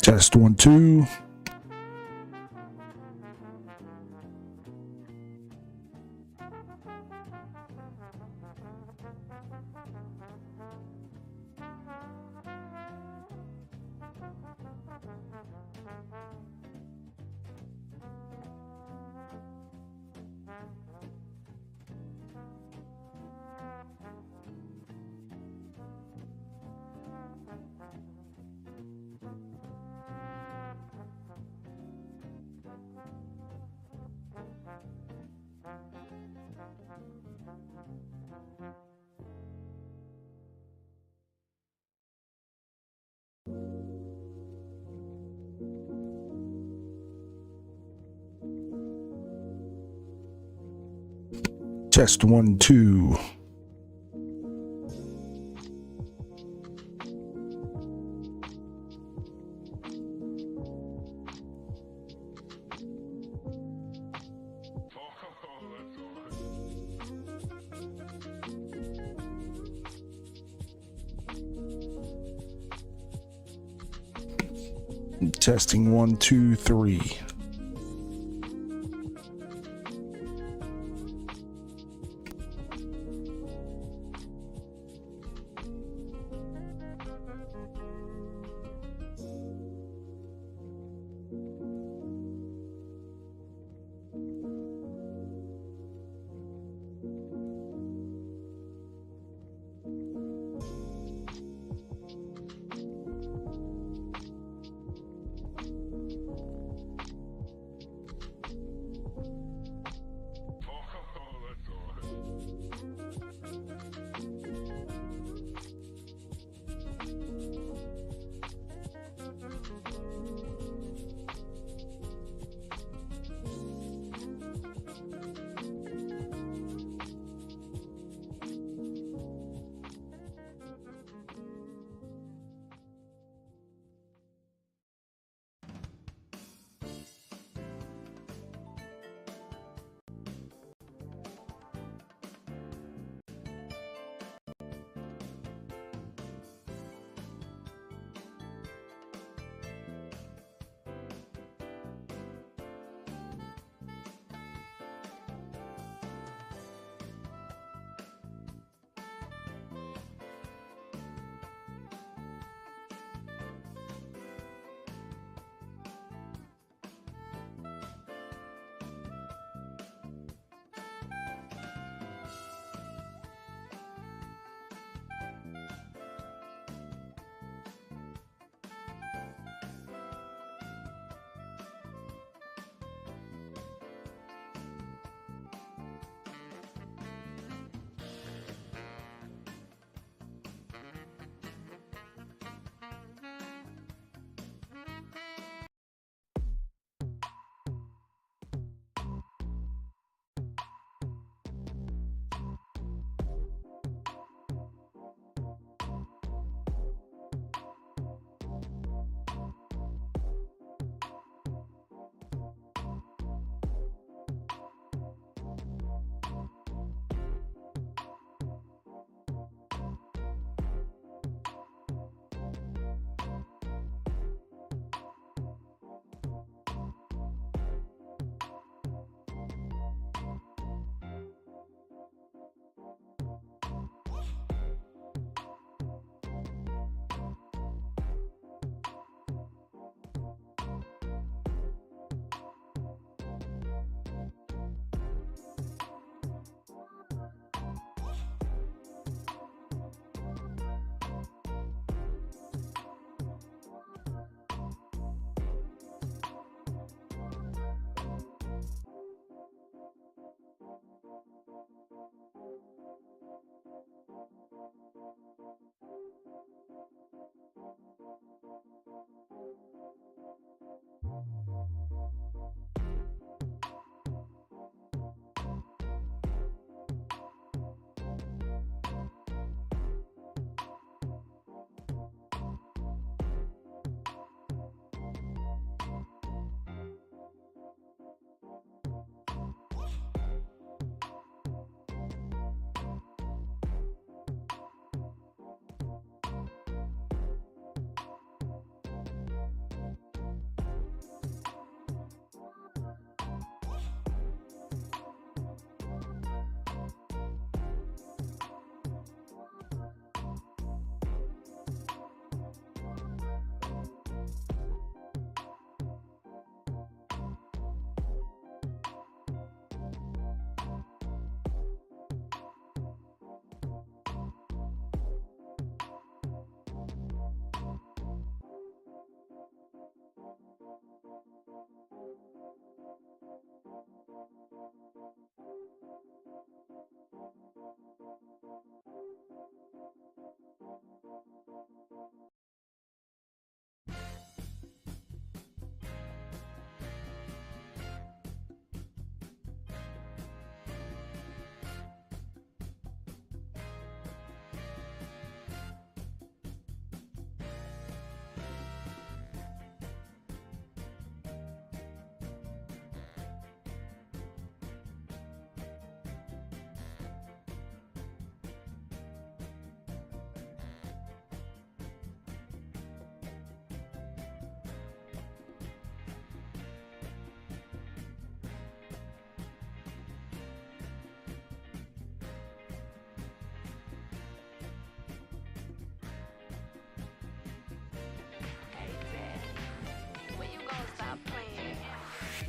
Test 1, 2. Test 1, 2. Testing 1, 2, 3.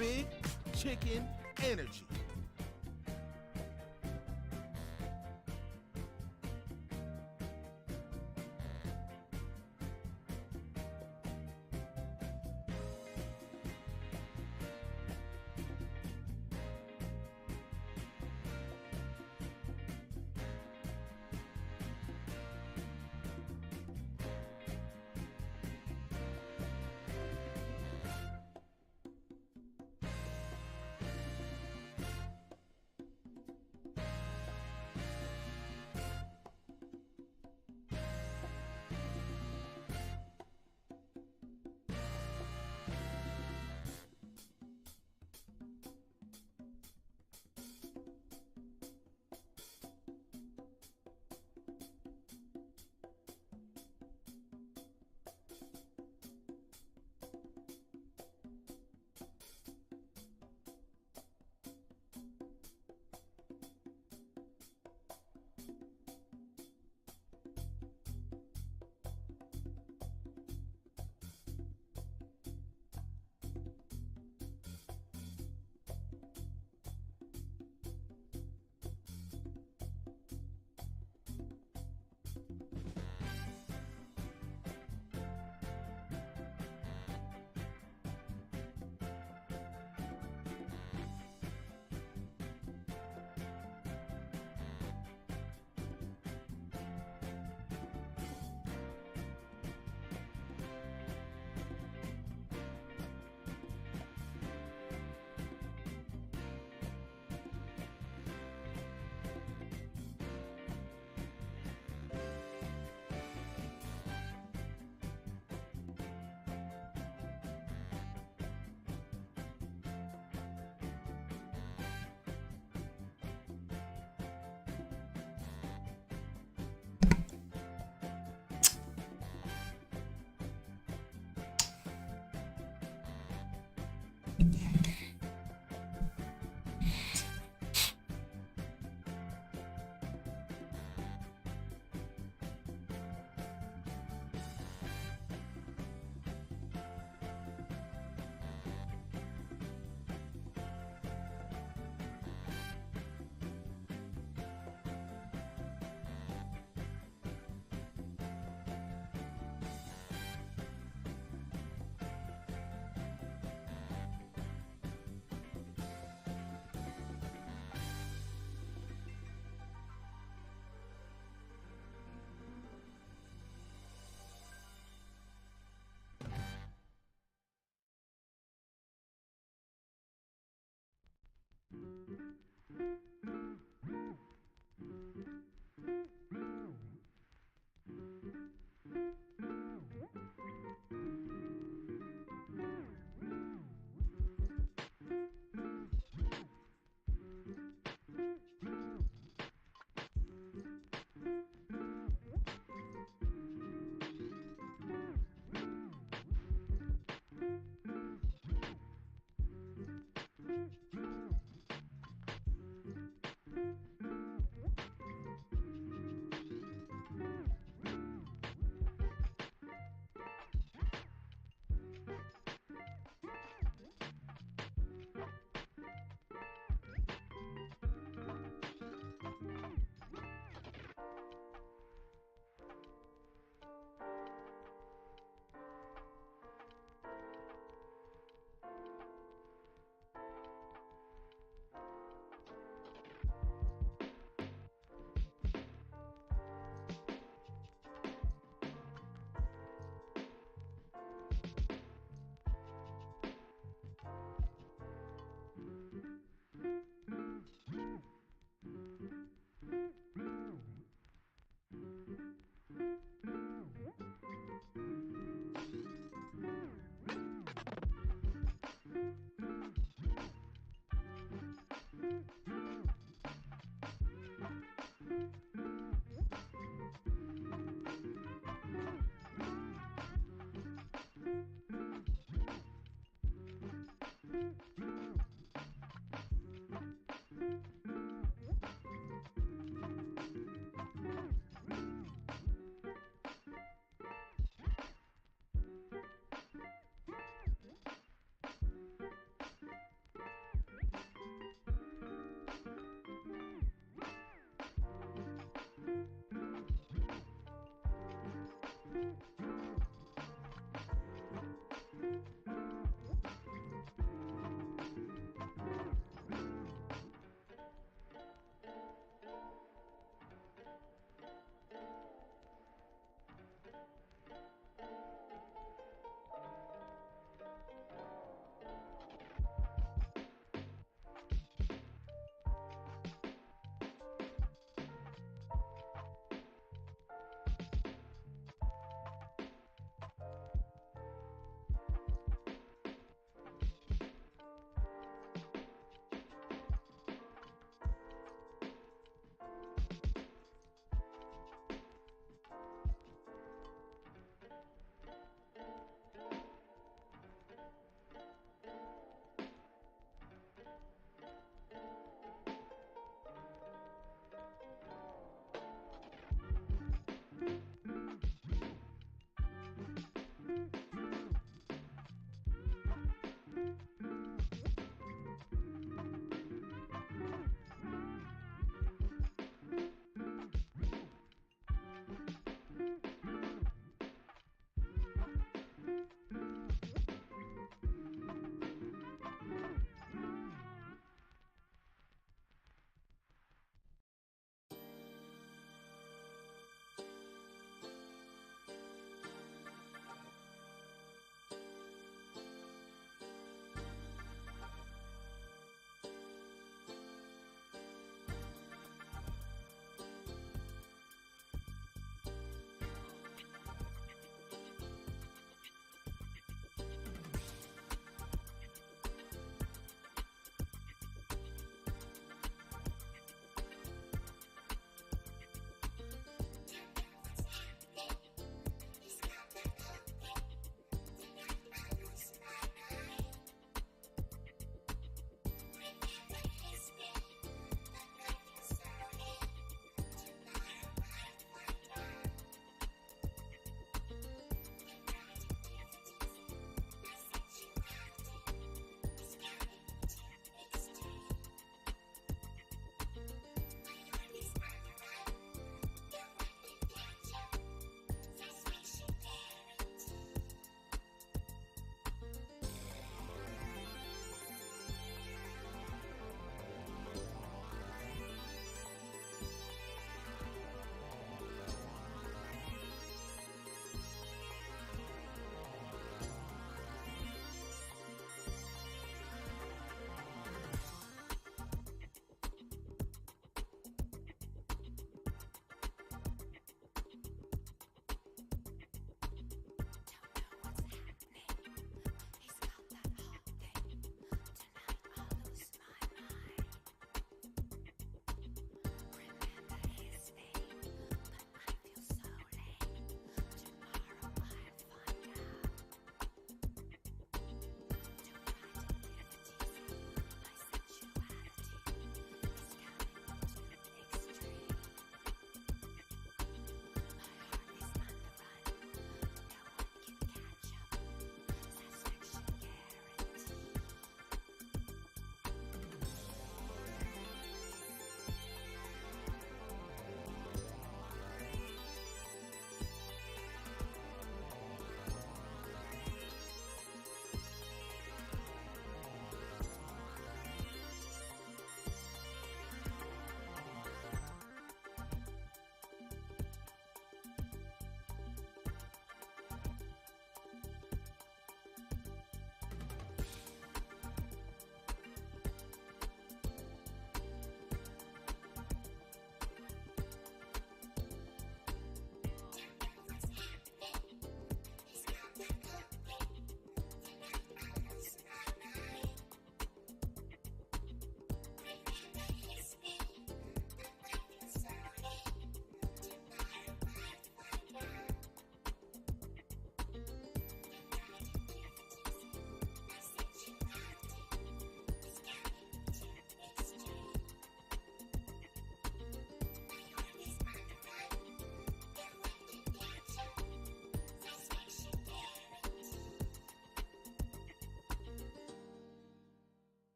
Big Chicken Energy.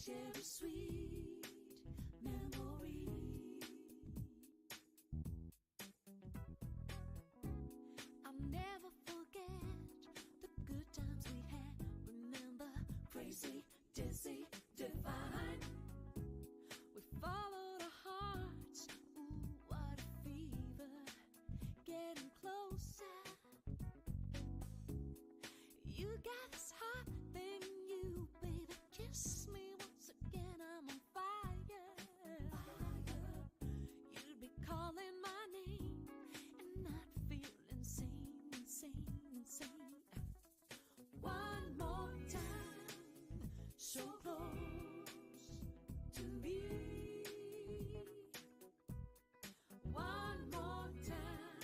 share a sweet memory. I'll never forget the good times we had. Remember, crazy, dizzy, divine. We followed our hearts. Ooh, what a fever. Getting closer. You got this hot thing in you, baby. Kiss me once again, I'm on fire. Fire. You'd be calling my name and not feel insane, insane, insane. One more time, so close to me. One more time,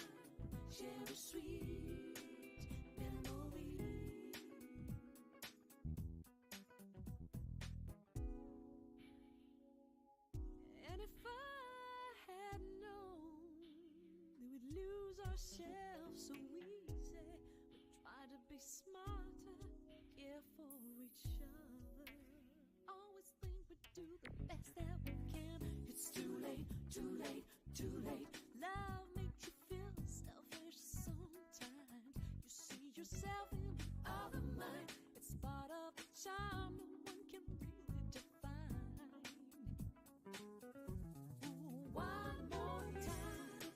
share a sweet memory. And if I had known that we'd lose ourselves so easy, we'd try to be smarter, care for each other. Always think we'd do the best that we can. It's too late, too late, too late. Love makes you feel selfish sometimes. You see yourself in the other mind. It's part of the charm no one can really define. Ooh, one more time,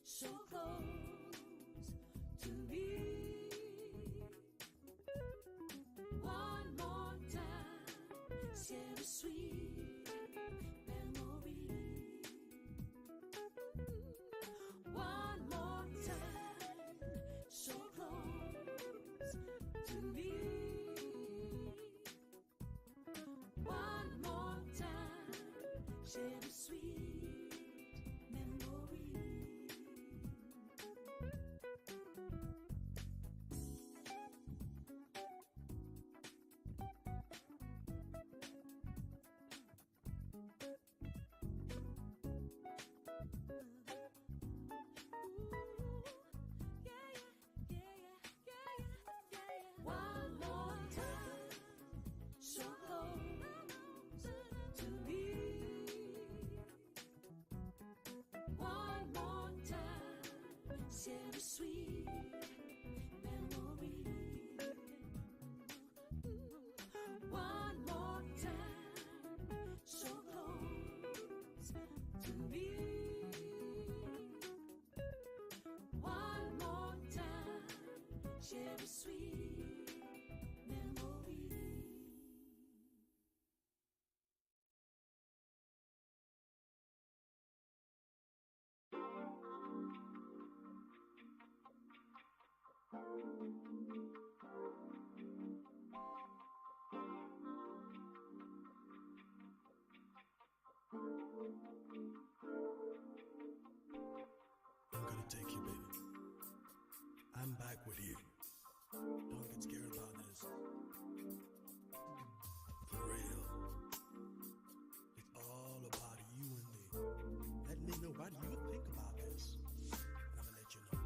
so close to me. One more time, share a sweet memory. One more time, so close to me. One more time, share a sweet memory. One more time, so close to me. One more time, share a sweet memory. One more time, so close to me. One more time, share a sweet memory. I'm gonna take you, baby. I'm back with you. Don't get scared about this. For real. It's all about you and me. Let me know what you think about this. And I'm gonna let you know.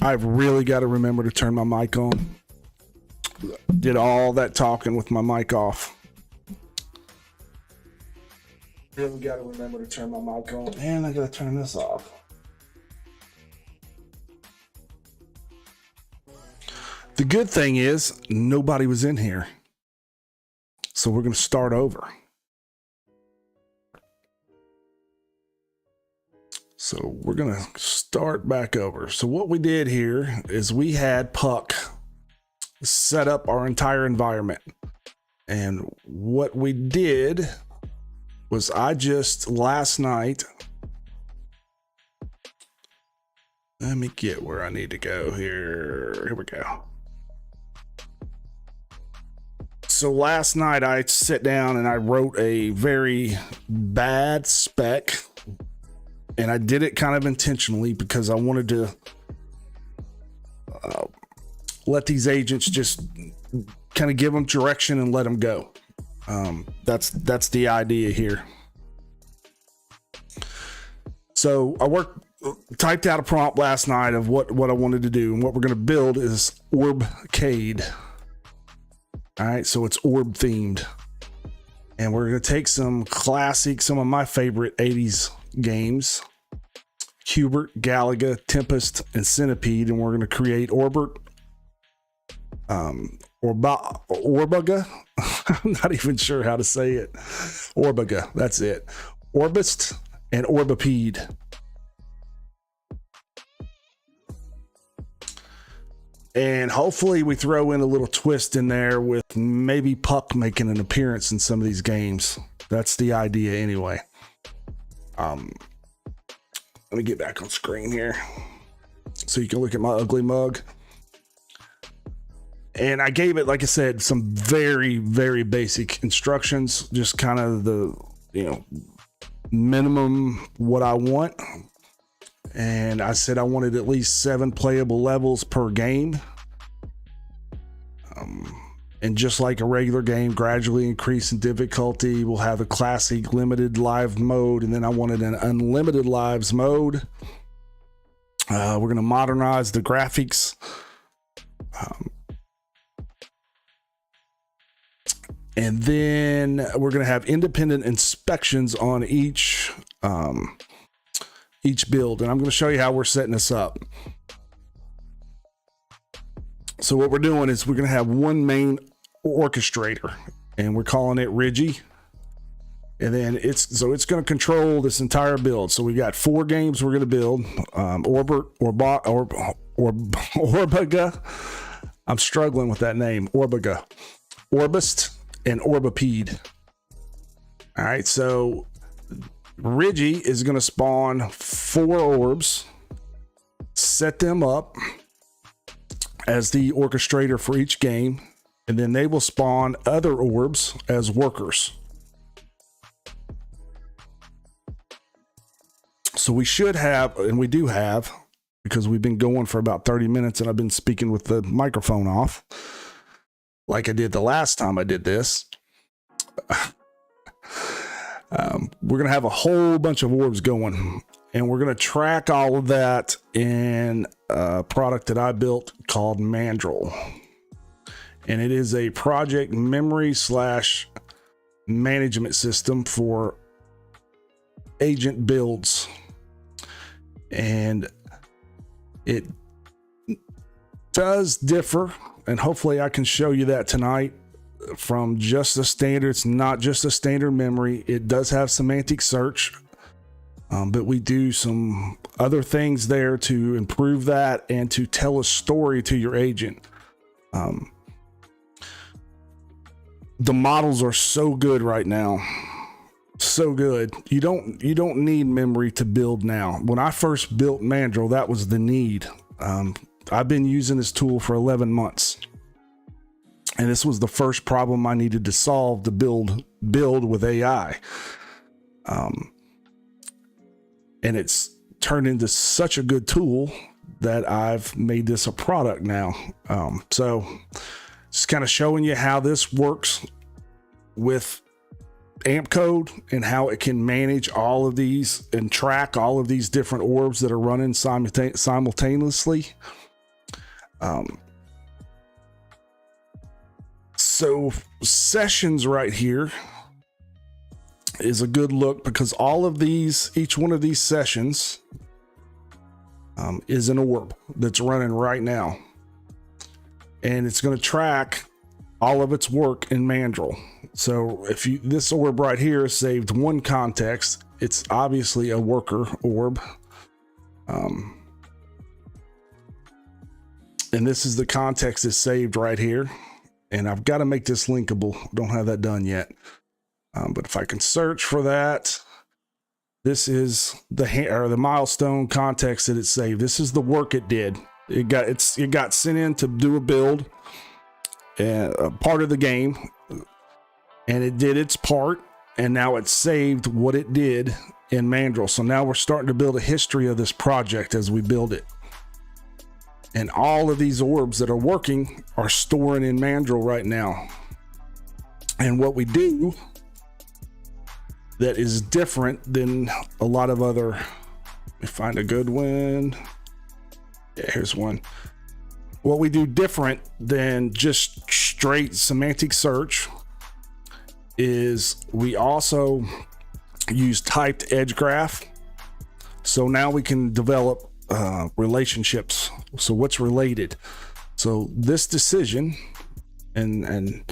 I've really got to remember to turn my mic on. Did all that talking with my mic off. Really got to remember to turn my mic on. And I got to turn this off. The good thing is nobody was in here. So we're going to start over. So we're going to start back over. So what we did here is we had Puck set up our entire environment. And what we did was I just last night, let me get where I need to go here. Here we go. So last night I sat down and I wrote a very bad spec. And I did it kind of intentionally because I wanted to let these agents just kind of give them direction and let them go. That's the idea here. So I typed out a prompt last night of what I wanted to do, and what we're going to build is Orbcade. All right, so it's orb themed, and we're going to take some of my favorite 80s games, Hubert, Galaga, Tempest, and Centipede, and we're going to create Orbert, Orbaga. I'm not even sure how to say it. Orbaga, that's it. Orbist and Orbipede. And hopefully we throw in a little twist in there with maybe Puck making an appearance in some of these games. That's the idea anyway. Let me get back on screen here so you can look at my ugly mug. And I gave it, like I said, some very, very basic instructions, just kind of the, minimum what I want. And I said I wanted at least 7 playable levels per game. And just like a regular game, gradually increase in difficulty. We'll have a classic limited live mode, and then I wanted an unlimited lives mode. We're going to modernize the graphics. And then we're going to have independent inspections on each build. And I'm going to show you how we're setting this up. So what we're doing is we're going to have one main orchestrator, and we're calling it Rigi. And then it's going to control this entire build. So we got 4 games we're going to build. Orbaga. I'm struggling with that name. Orbaga. Orbist and Orbcade. All right, so Rigi is going to spawn 4 orbs, set them up as the orchestrator for each game, and then they will spawn other orbs as workers. So we should have, and we do have, because we've been going for about 30 minutes and I've been speaking with the microphone off, like I did the last time I did this. We're going to have a whole bunch of orbs going, and we're going to track all of that in a product that I built called Mandrel. And it is a project memory / management system for agent builds. And it does differ, and hopefully I can show you that tonight, from just a standard. It's not just a standard memory. It does have semantic search, but we do some other things there to improve that and to tell a story to your agent. The models are so good right now. So good. You don't need memory to build now. When I first built Mandrel, that was the need. I've been using this tool for 11 months. And this was the first problem I needed to solve to build with AI. And it's turned into such a good tool that I've made this a product now. So just kind of showing you how this works with Ampcode and how it can manage all of these and track all of these different orbs that are running simultaneously. So sessions right here is a good look, because each one of these sessions is an orb that's running right now, and it's going to track all of its work in Mandrel. So if this orb right here is saved one context, it's obviously a worker orb. And this is the context that's saved right here. And I've got to make this linkable. Don't have that done yet. But if I can search for that, this is the milestone context that it saved. This is the work it did. It got sent in to do a build, a part of the game, and it did its part. And now it's saved what it did in Mandrel. So now we're starting to build a history of this project as we build it. And all of these orbs that are working are storing in Mandrel right now. And what we do that is different than a lot of other, let me find a good one. Yeah, here's one. What we do different than just straight semantic search is we also use typed edge graph. So now we can develop relationships. So what's related? So this decision, and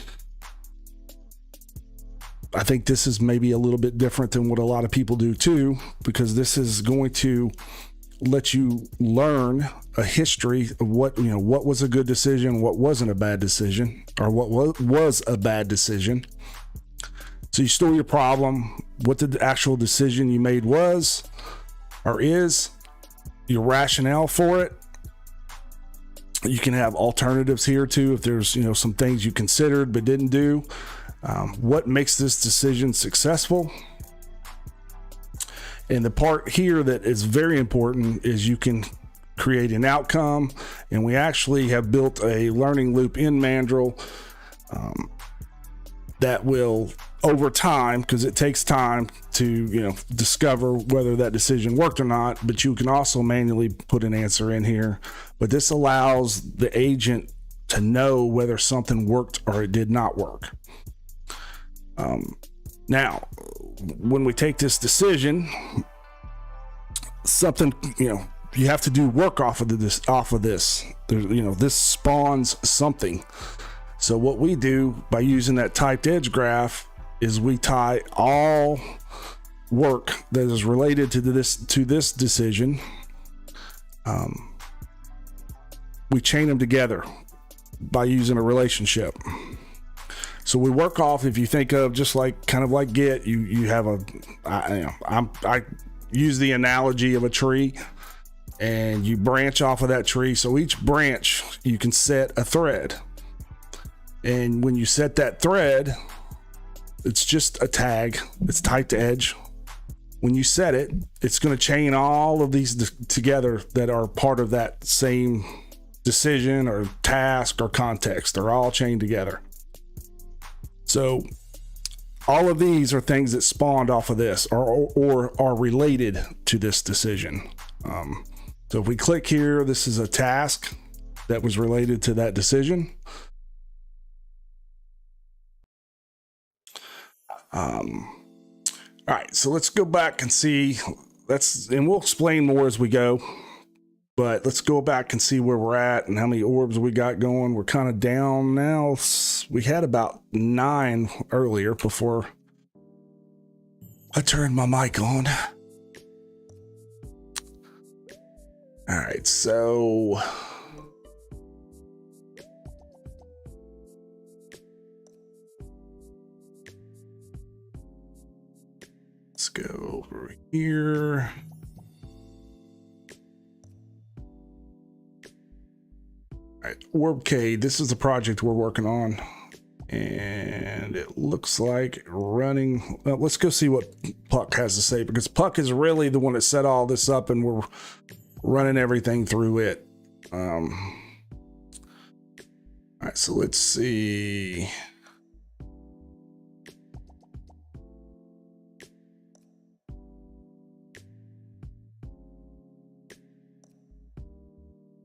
I think this is maybe a little bit different than what a lot of people do too, because this is going to let you learn a history of what was a good decision, what wasn't a bad decision, or what was a bad decision. So you store your problem, what the actual decision you made was or is, your rationale for it. You can have alternatives here too if there's, some things you considered but didn't do. What makes this decision successful? And the part here that is very important is you can create an outcome, and we actually have built a learning loop in Mandrel that will, over time, because it takes time to discover whether that decision worked or not, but you can also manually put an answer in here. But this allows the agent to know whether something worked or it did not work. Now when we take this decision, something you have to do work off of this. This spawns something. So what we do by using that typed edge graph is we tie all work that is related to this decision. We chain them together by using a relationship. So we work off, if you think of just like kind of like Git, you have I use the analogy of a tree, and you branch off of that tree. So each branch you can set a thread, and when you set that thread, it's just a tag. It's typed edge. When you set it, it's going to chain all of these together that are part of that same decision or task or context. They're all chained together. So all of these are things that spawned off of this or are related to this decision. So if we click here, this is a task that was related to that decision. All right, so let's go back and see. And we'll explain more as we go. But let's go back and see where we're at and how many orbs we got going. We're kind of down now. We had about 9 earlier before I turned my mic on. All right, so let's go over here. All right, Orbcade, this is the project we're working on, and it looks like running. Well, let's go see what Puck has to say, because Puck is really the one that set all this up, and we're running everything through it. All right, so let's see.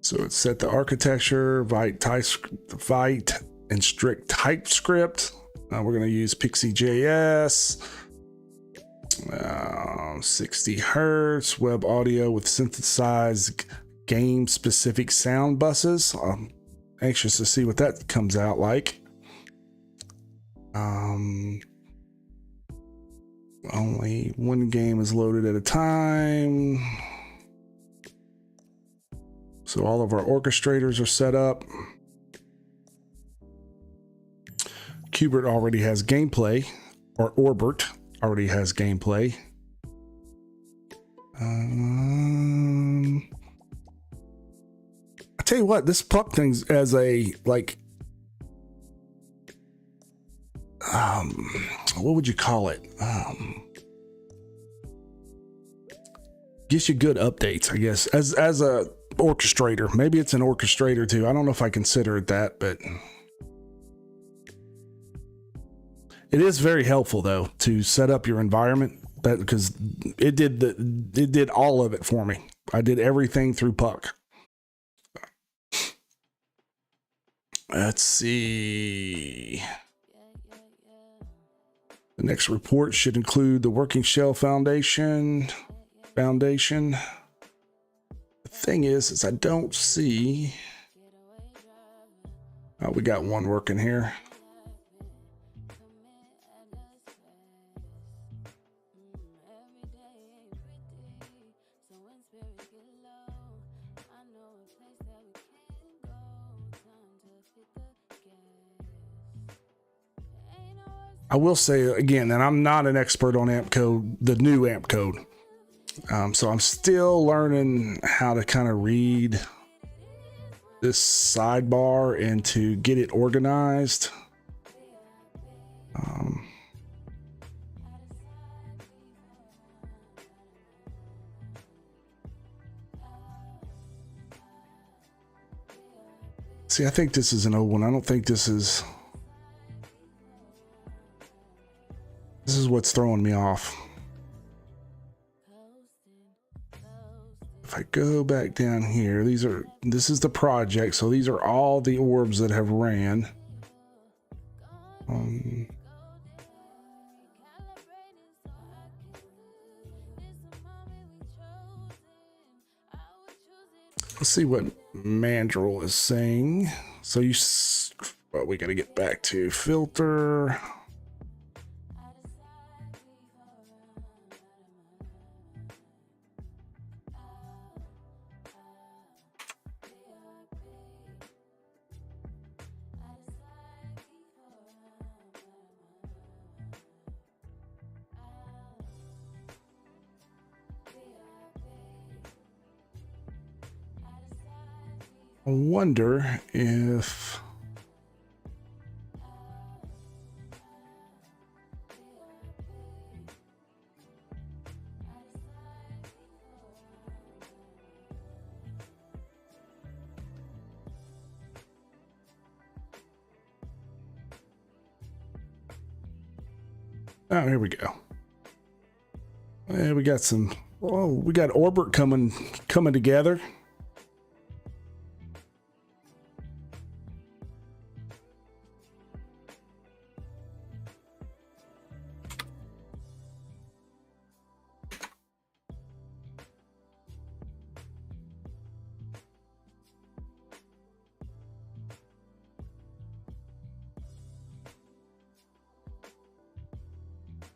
So it's set the architecture, Vite and strict TypeScript. We're going to use Pixie.js, 60 hertz, web audio with synthesized game-specific sound buses. I'm anxious to see what that comes out like. Only one game is loaded at a time. So all of our orchestrators are set up. Qbert already has gameplay, or Orbert already has gameplay. I tell you what, this Puck thing's as a what would you call it? Gives you good updates, I guess, as a orchestrator. Maybe it's an orchestrator too. I don't know if I consider it that, but it is very helpful though to set up your environment, because it did all of it for me. I did everything through Puck. Let's see. The next report should include the working shell foundation. The thing is I don't see. Oh, we got one working here. I will say again that I'm not an expert on Ampcode, the new Ampcode. So I'm still learning how to kind of read this sidebar and to get it organized. See, I think this is an old one. I don't think this is what's throwing me off. If I go back down here, this is the project. So these are all the orbs that have ran. Let's see what Mandrel is saying. So well, we got to get back to filter. I wonder if here we go. And we got some. Oh, we got Orbit coming together.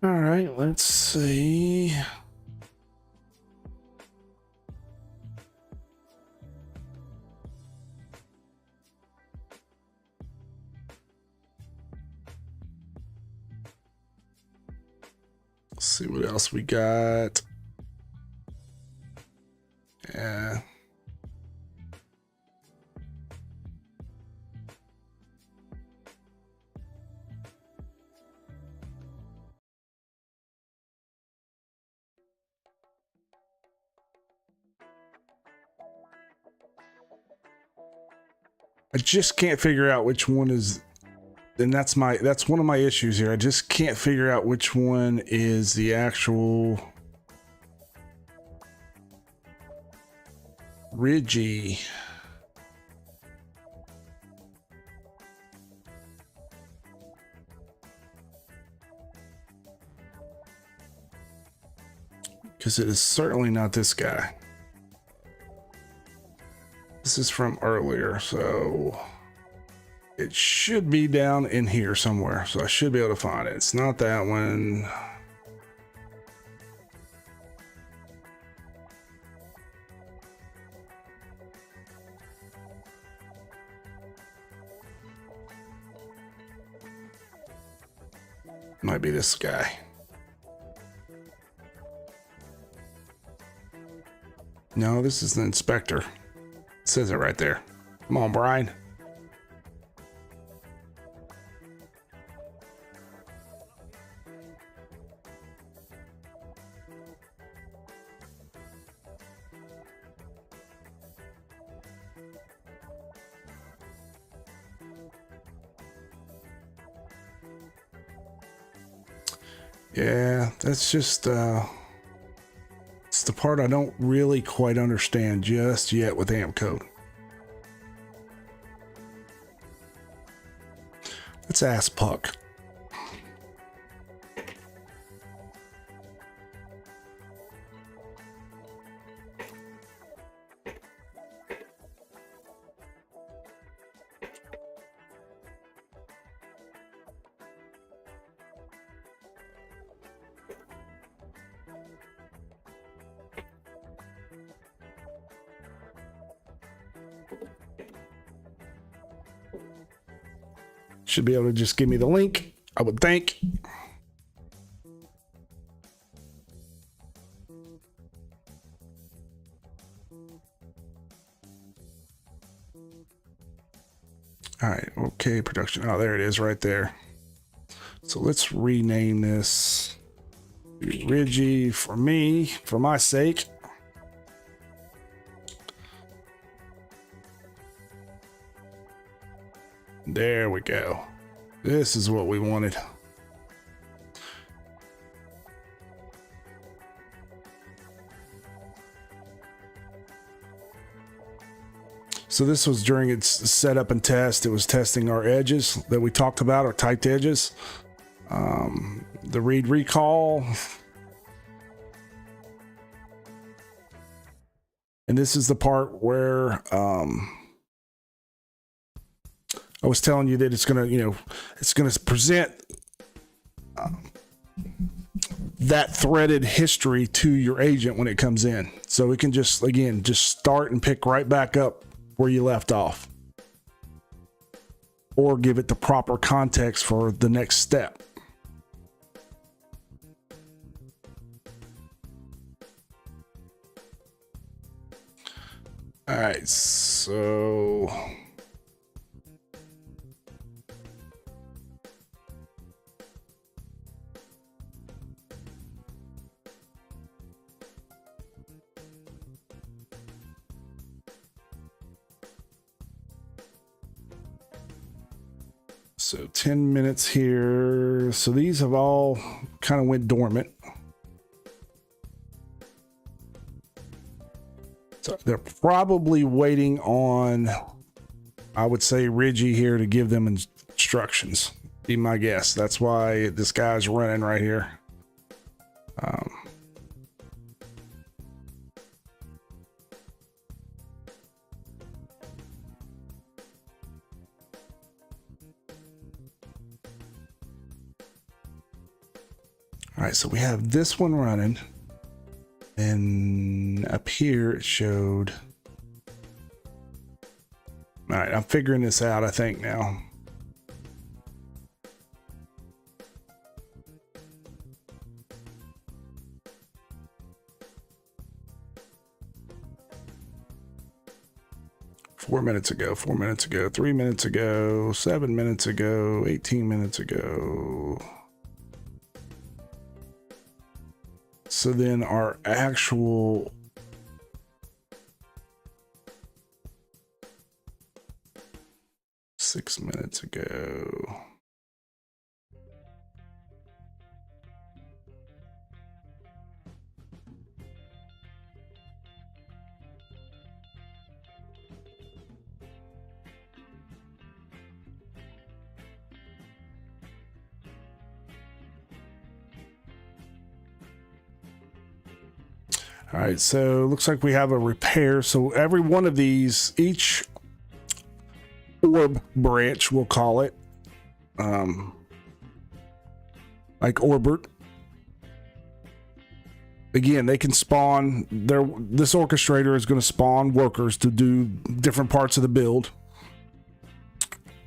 All right, let's see. Let's see what else we got. Yeah. I just can't figure out which one is, and that's one of my issues here. I just can't figure out which one is the actual Ridgy. Because it is certainly not this guy. This is from earlier, so it should be down in here somewhere. So I should be able to find it. It's not that one. Might be this guy. No, this is the inspector. It says it right there. Come on, Brian. Yeah, that's just it's the part I don't really quite understand just yet with Ampcode. Let's ask Puck. Should be able to just give me the link, I would think. All right, okay, production. Oh, there it is right there. So let's rename this Ridgy for me, for my sake. There we go. This is what we wanted. So this was during its setup and test. It was testing our edges that we talked about, our typed edges. The read recall. And this is the part where I was telling you that it's gonna, it's gonna present that threaded history to your agent when it comes in. So it can just, again, just start and pick right back up where you left off, or give it the proper context for the next step. All right, so So 10 minutes here. So these have all kind of went dormant. So they're probably waiting on, I would say, Ridgy here to give them instructions. Be my guess. That's why this guy's running right here. All right, so we have this one running, and up here it showed. All right, I'm figuring this out, I think, now. Four minutes ago, 3 minutes ago, 7 minutes ago, 18 minutes ago. So then our actual six minutes ago. All right, so looks like we have a repair. So every one of these, each orb branch, we'll call it, like Orbert. Again, they can spawn. This orchestrator is going to spawn workers to do different parts of the build.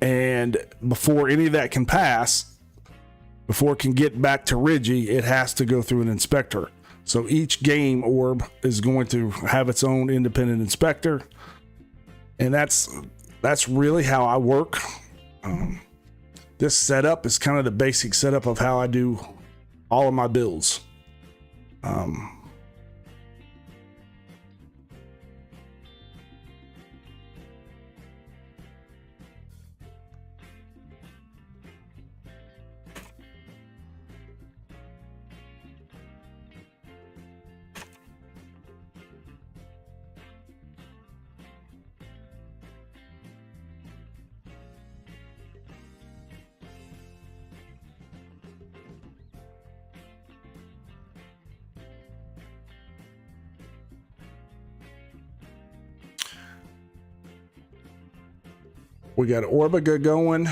And before any of that can pass, before it can get back to Ridgy, it has to go through an inspector. So each game orb is going to have its own independent inspector, and that's really how I work. This setup is kind of the basic setup of how I do all of my builds. We got Orbiga going.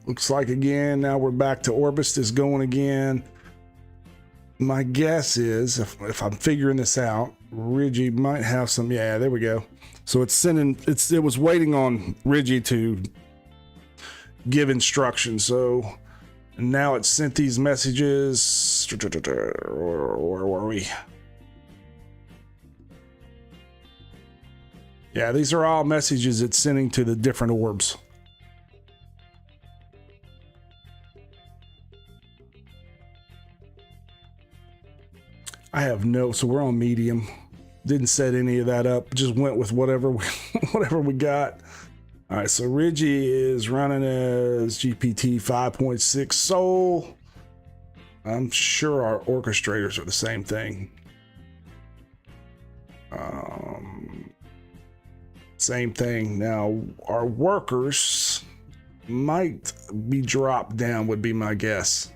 Looks like again, now we're back to Orbist is going again. My guess is, if I'm figuring this out, Ridgy might have some, yeah, there we go. So it's sending, it was waiting on Ridgy to give instructions. So now it's sent these messages. Where were we? Yeah, these are all messages it's sending to the different orbs. I have no, so we're on medium. Didn't set any of that up. Just went with whatever whatever we got. All right, so Ridgie is running as GPT 5.6 Soul. I'm sure our orchestrators are the same thing. Same thing. Now, our workers might be dropped down, would be my guess.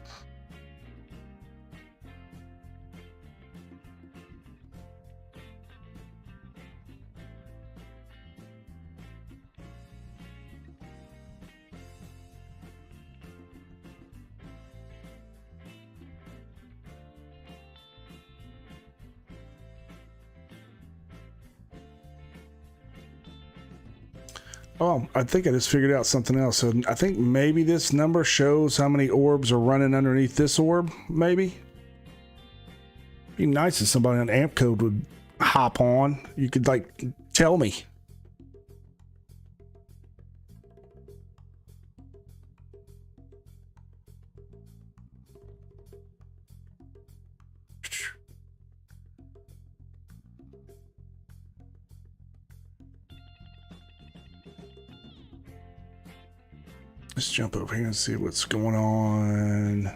Oh, I think I just figured out something else. So I think maybe this number shows how many orbs are running underneath this orb, maybe. Be nice if somebody on Ampcode would hop on. You could, like, tell me. Let's jump over here and see what's going on.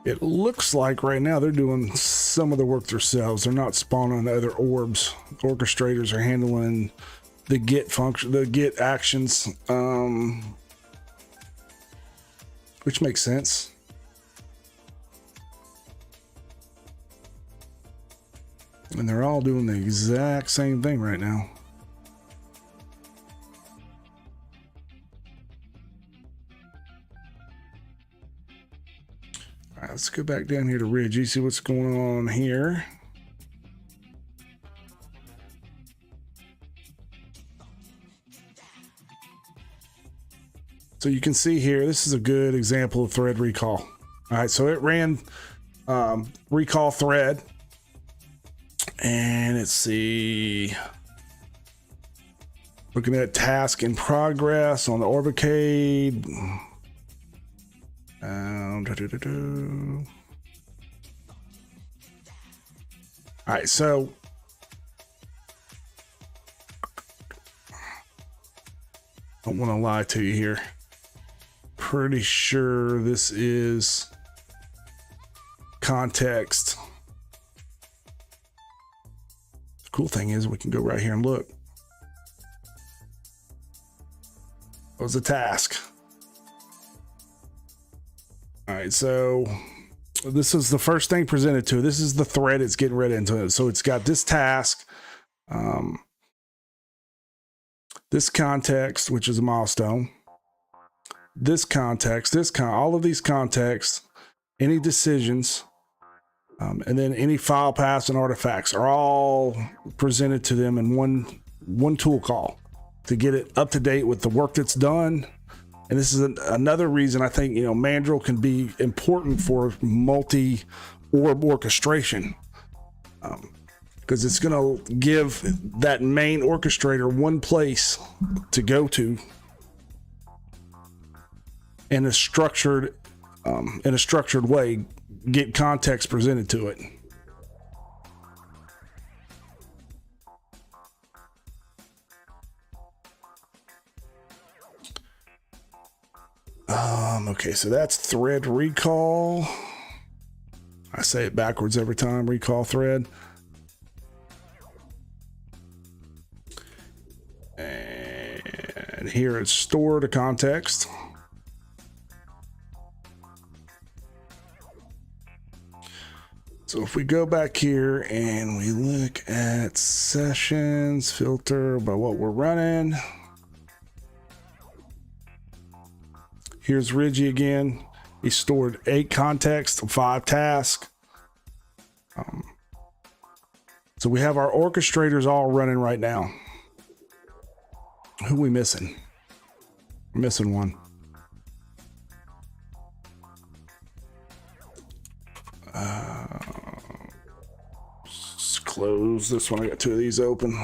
It looks like right now they're doing some of the work themselves. They're not spawning other orbs. Orchestrators are handling the get function, the get actions, which makes sense. And they're all doing the exact same thing right now. All right, let's go back down here to Ridge. You see what's going on here. So you can see here, this is a good example of thread recall. All right, so it ran recall thread. And let's see. Looking at task in progress on the Orbcade. All right, so I don't want to lie to you here. Pretty sure this is context. The cool thing is we can go right here and look. What was the task? All right, so this is the first thing presented to it. This is the thread it's getting read into it. So it's got this task. this context, which is a milestone, this context, all of these contexts, any decisions, and then any file paths and artifacts are all presented to them in one tool call to get it up to date with the work that's done. And this is another reason I think, Mandrel can be important for multi-orb orchestration, because it's going to give that main orchestrator one place to go to in a structured way, get context presented to it. Okay, so that's thread recall. I say it backwards every time, recall thread. And here it's store to context. So if we go back here and we look at sessions, filter by what we're running. Here's Reggie again. He stored 8 contexts, 5 tasks. So we have our orchestrators all running right now. Who are we missing? We're missing one. Just close this one. I got 2 of these open.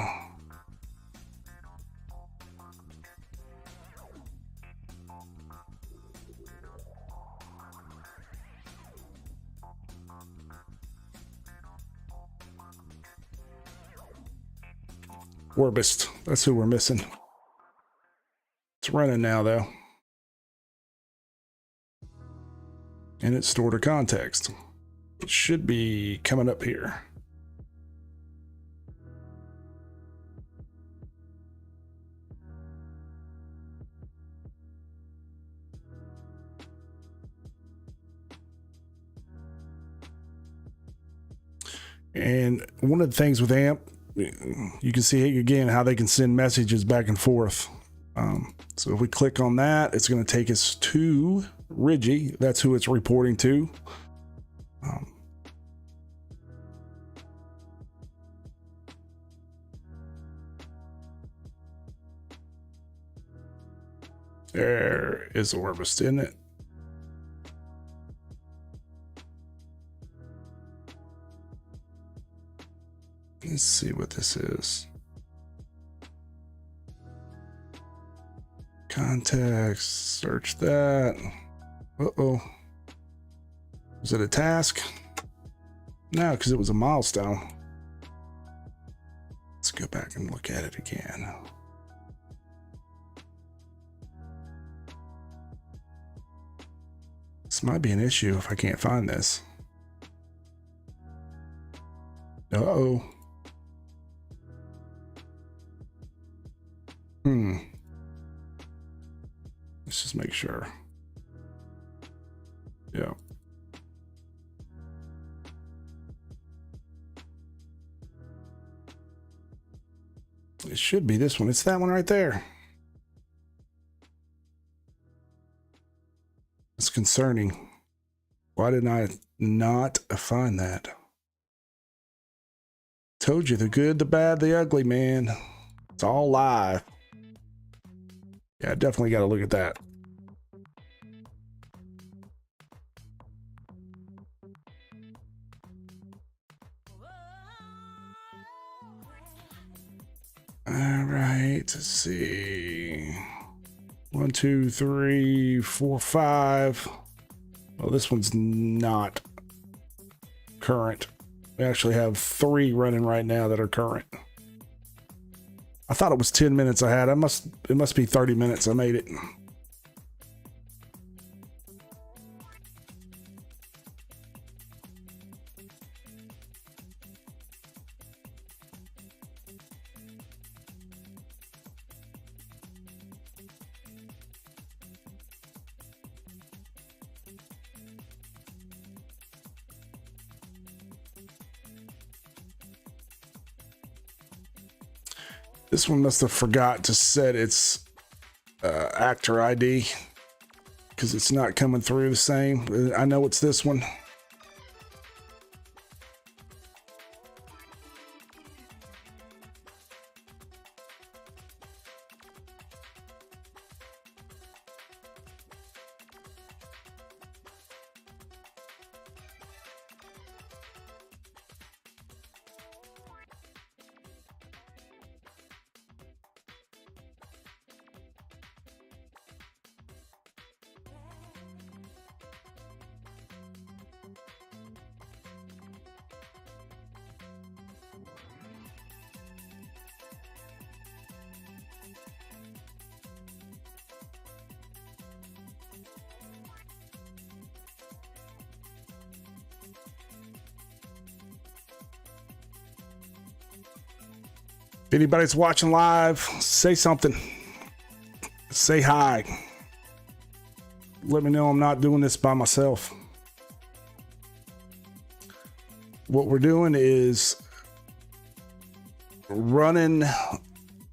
Orbist, that's who we're missing. It's running now though. And it's stored a context. It should be coming up here. And one of the things with Amp, you can see again how they can send messages back and forth. So if we click on that, it's going to take us to Reggie. That's who it's reporting to. There is Orbist, isn't it? Let's see what this is. Context, search that. Uh-oh. Was it a task? No, because it was a milestone. Let's go back and look at it again. This might be an issue if I can't find this. Uh-oh. Let's just make sure. Yeah. It should be this one. It's that one right there. It's concerning. Why did I not find that? Told you, the good, the bad, the ugly, man. It's all live. Yeah, I definitely got to look at that. All right, let's see. 1, 2, 3, 4, 5. Well, this one's not current. We actually have 3 running right now that are current. I thought it was 10 minutes I had. It must be 30 minutes. I made it. This one must have forgot to set its actor ID because it's not coming through the same. I know it's this one. If anybody's watching live, say something. Say hi. Let me know I'm not doing this by myself. What we're doing is running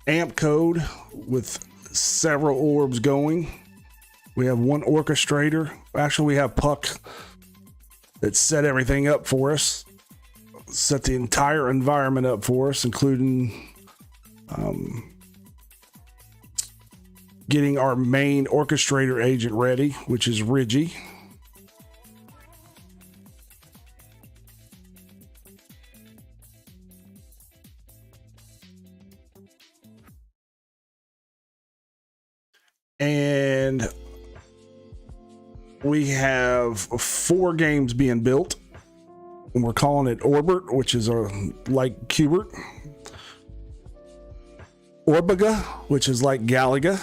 Ampcode with several orbs going. We have one orchestrator. Actually, we have Puck that set everything up for us. Set the entire environment up for us, including getting our main orchestrator agent ready, which is Ridgy. And we have 4 games being built, and we're calling it Orbert, which is like Cubert. Orbiga, which is like Galaga.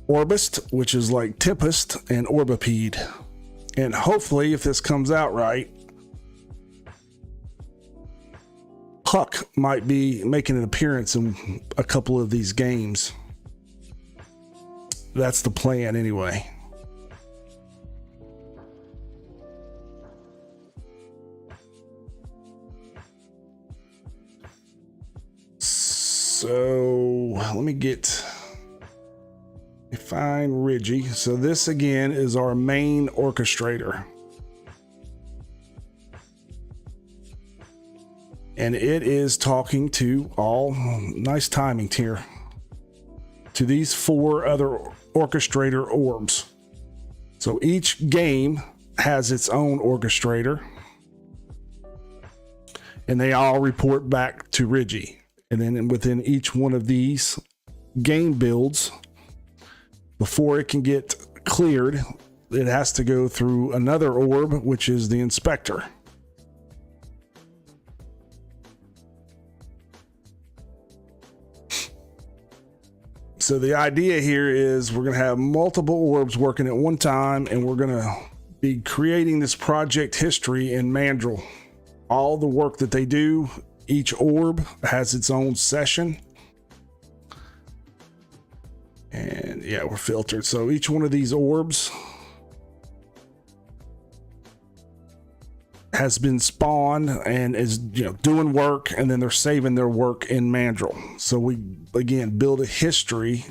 Orbist, which is like Tempest, and Orbipede. And hopefully, if this comes out right, Puck might be making an appearance in a couple of these games. That's the plan anyway. So let me find Ridgy. So this again is our main orchestrator. And it is talking to all, nice timing here, to these 4 other orchestrator orbs. So each game has its own orchestrator, and they all report back to Ridgy. And then within each one of these game builds, before it can get cleared, it has to go through another orb, which is the inspector. So the idea here is we're going to have multiple orbs working at one time, and we're going to be creating this project history in Mandrel. All the work that they do, each orb has its own session. And yeah, we're filtered. So each one of these orbs has been spawned and is, doing work, and then they're saving their work in Mandrel. So we again build a history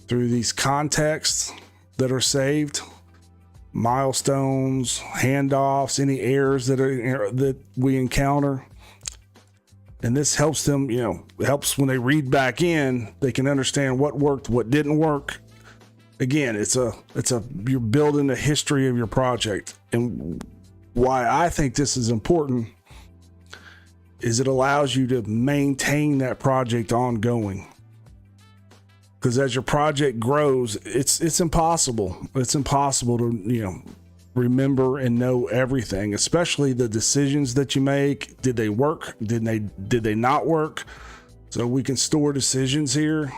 through these contexts that are saved, milestones, handoffs, any errors that we encounter. And this helps them, helps when they read back in, they can understand what worked, what didn't work. Again, you're building a history of your project. And why I think this is important is it allows you to maintain that project ongoing. Because as your project grows, it's impossible. It's impossible to, remember and know everything, especially the decisions that you make. Did they work? Did they not work? So we can store decisions here.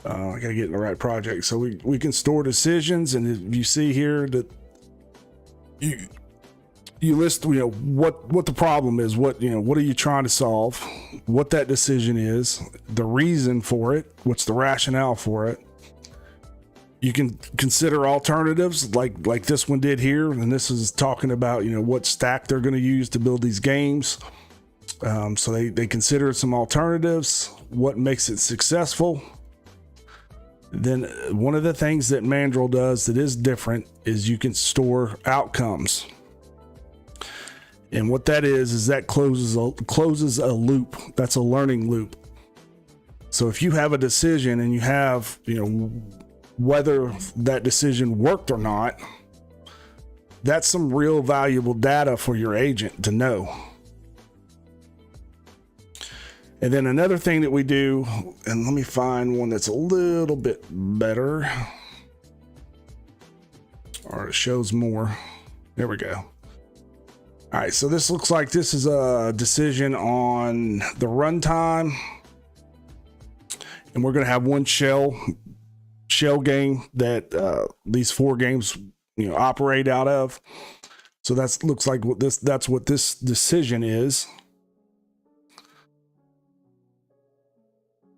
I gotta get in the right project. So we can store decisions, and if you see here that you list, what the problem is, what are you trying to solve, what that decision is, the reason for it, what's the rationale for it. You can consider alternatives like this one did here, and this is talking about what stack they're going to use to build these games. So they considered some alternatives, what makes it successful. Then one of the things that Mandrel does that is different is you can store outcomes. And what that is that closes a loop. That's a learning loop. So if you have a decision and you have, whether that decision worked or not, that's some real valuable data for your agent to know. And then another thing that we do, and let me find one that's a little bit better, or it shows more. There we go. All right, so this looks like this is a decision on the runtime, and we're going to have one shell game that these 4 games operate out of. So that's looks like that's what this decision is.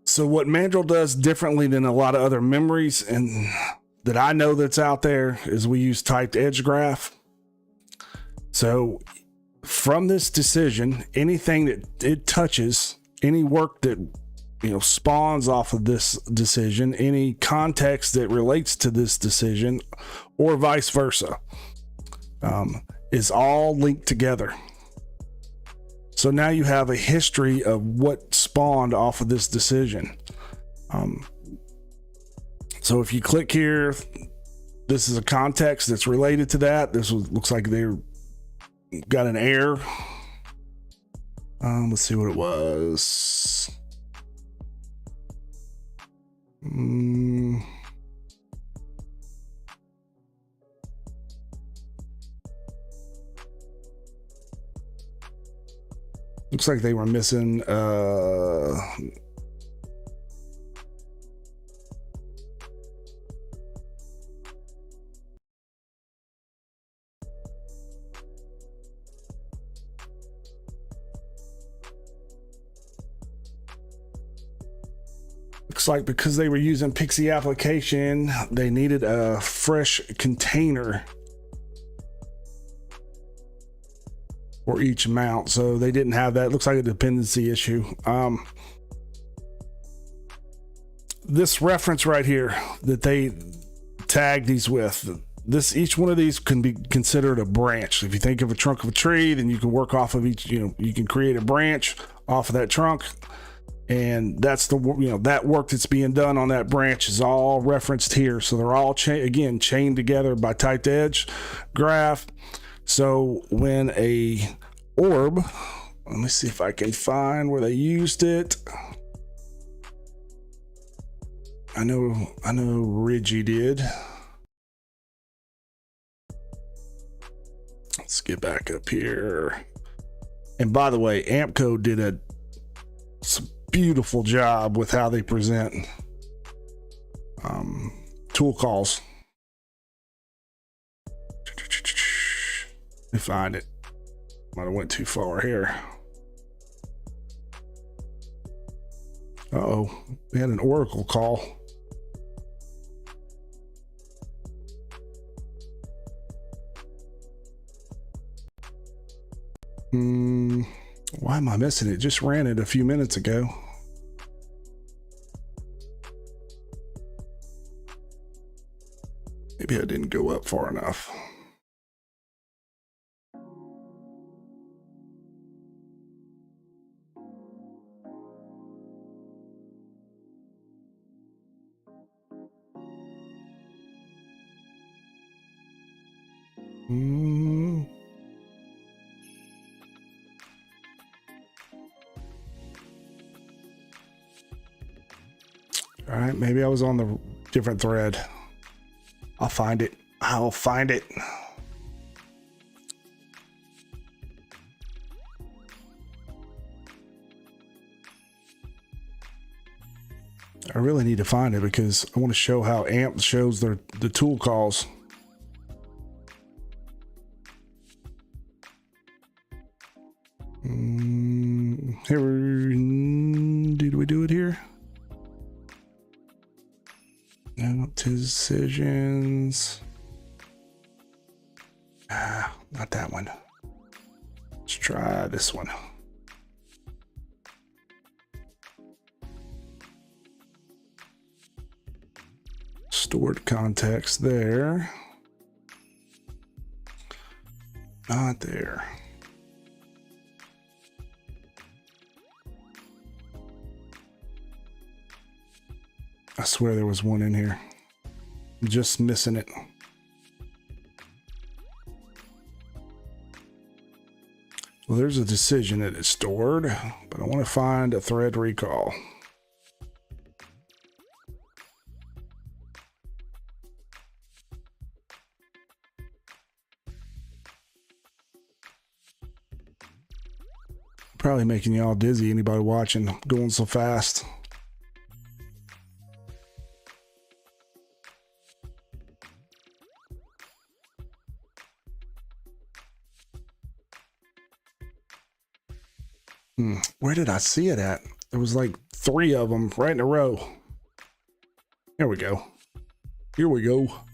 So what Mandrel does differently than a lot of other memories and that I know that's out there is we use typed edge graph. So from this decision, anything that it touches, any work that spawns off of this decision, any context that relates to this decision, or vice versa, is all linked together. So now you have a history of what spawned off of this decision. So if you click here, this is a context that's related to that. Looks like they got an error. Let's see what it was. Looks like they were missing looks like because they were using Pixie application, they needed a fresh container for each mount, so they didn't have that. It looks like a dependency issue. This reference right here that they tag these with, each one of these can be considered a branch. If you think of a trunk of a tree, then you can work off of each, you can create a branch off of that trunk, and that's that work that's being done on that branch is all referenced here. So they're all chained together by typed edge graph. So when a orb, let me see if I can find where they used it. I know Ridgy did. Let's get back up here. And by the way, Ampcode did a beautiful job with how they present tool calls. Let me find it. Might have went too far here. Uh-oh, we had an Oracle call. Why am I missing it? Just ran it a few minutes ago. Maybe I didn't go up far enough. All right, maybe I was on the different thread. I'll find it. I'll find it. I really need to find it because I want to show how AMP shows the tool calls. Here, did we do it here? No, decisions. Not that one. Let's try this one. stored context there. Not there. I swear there was one in here. I'm just missing it. Well, there's a decision that is stored, but I want to find a thread recall. Probably making y'all dizzy, anybody watching, going so fast. Where did I see it at? There was like 3 of them right in a row. There we go. Here we go. All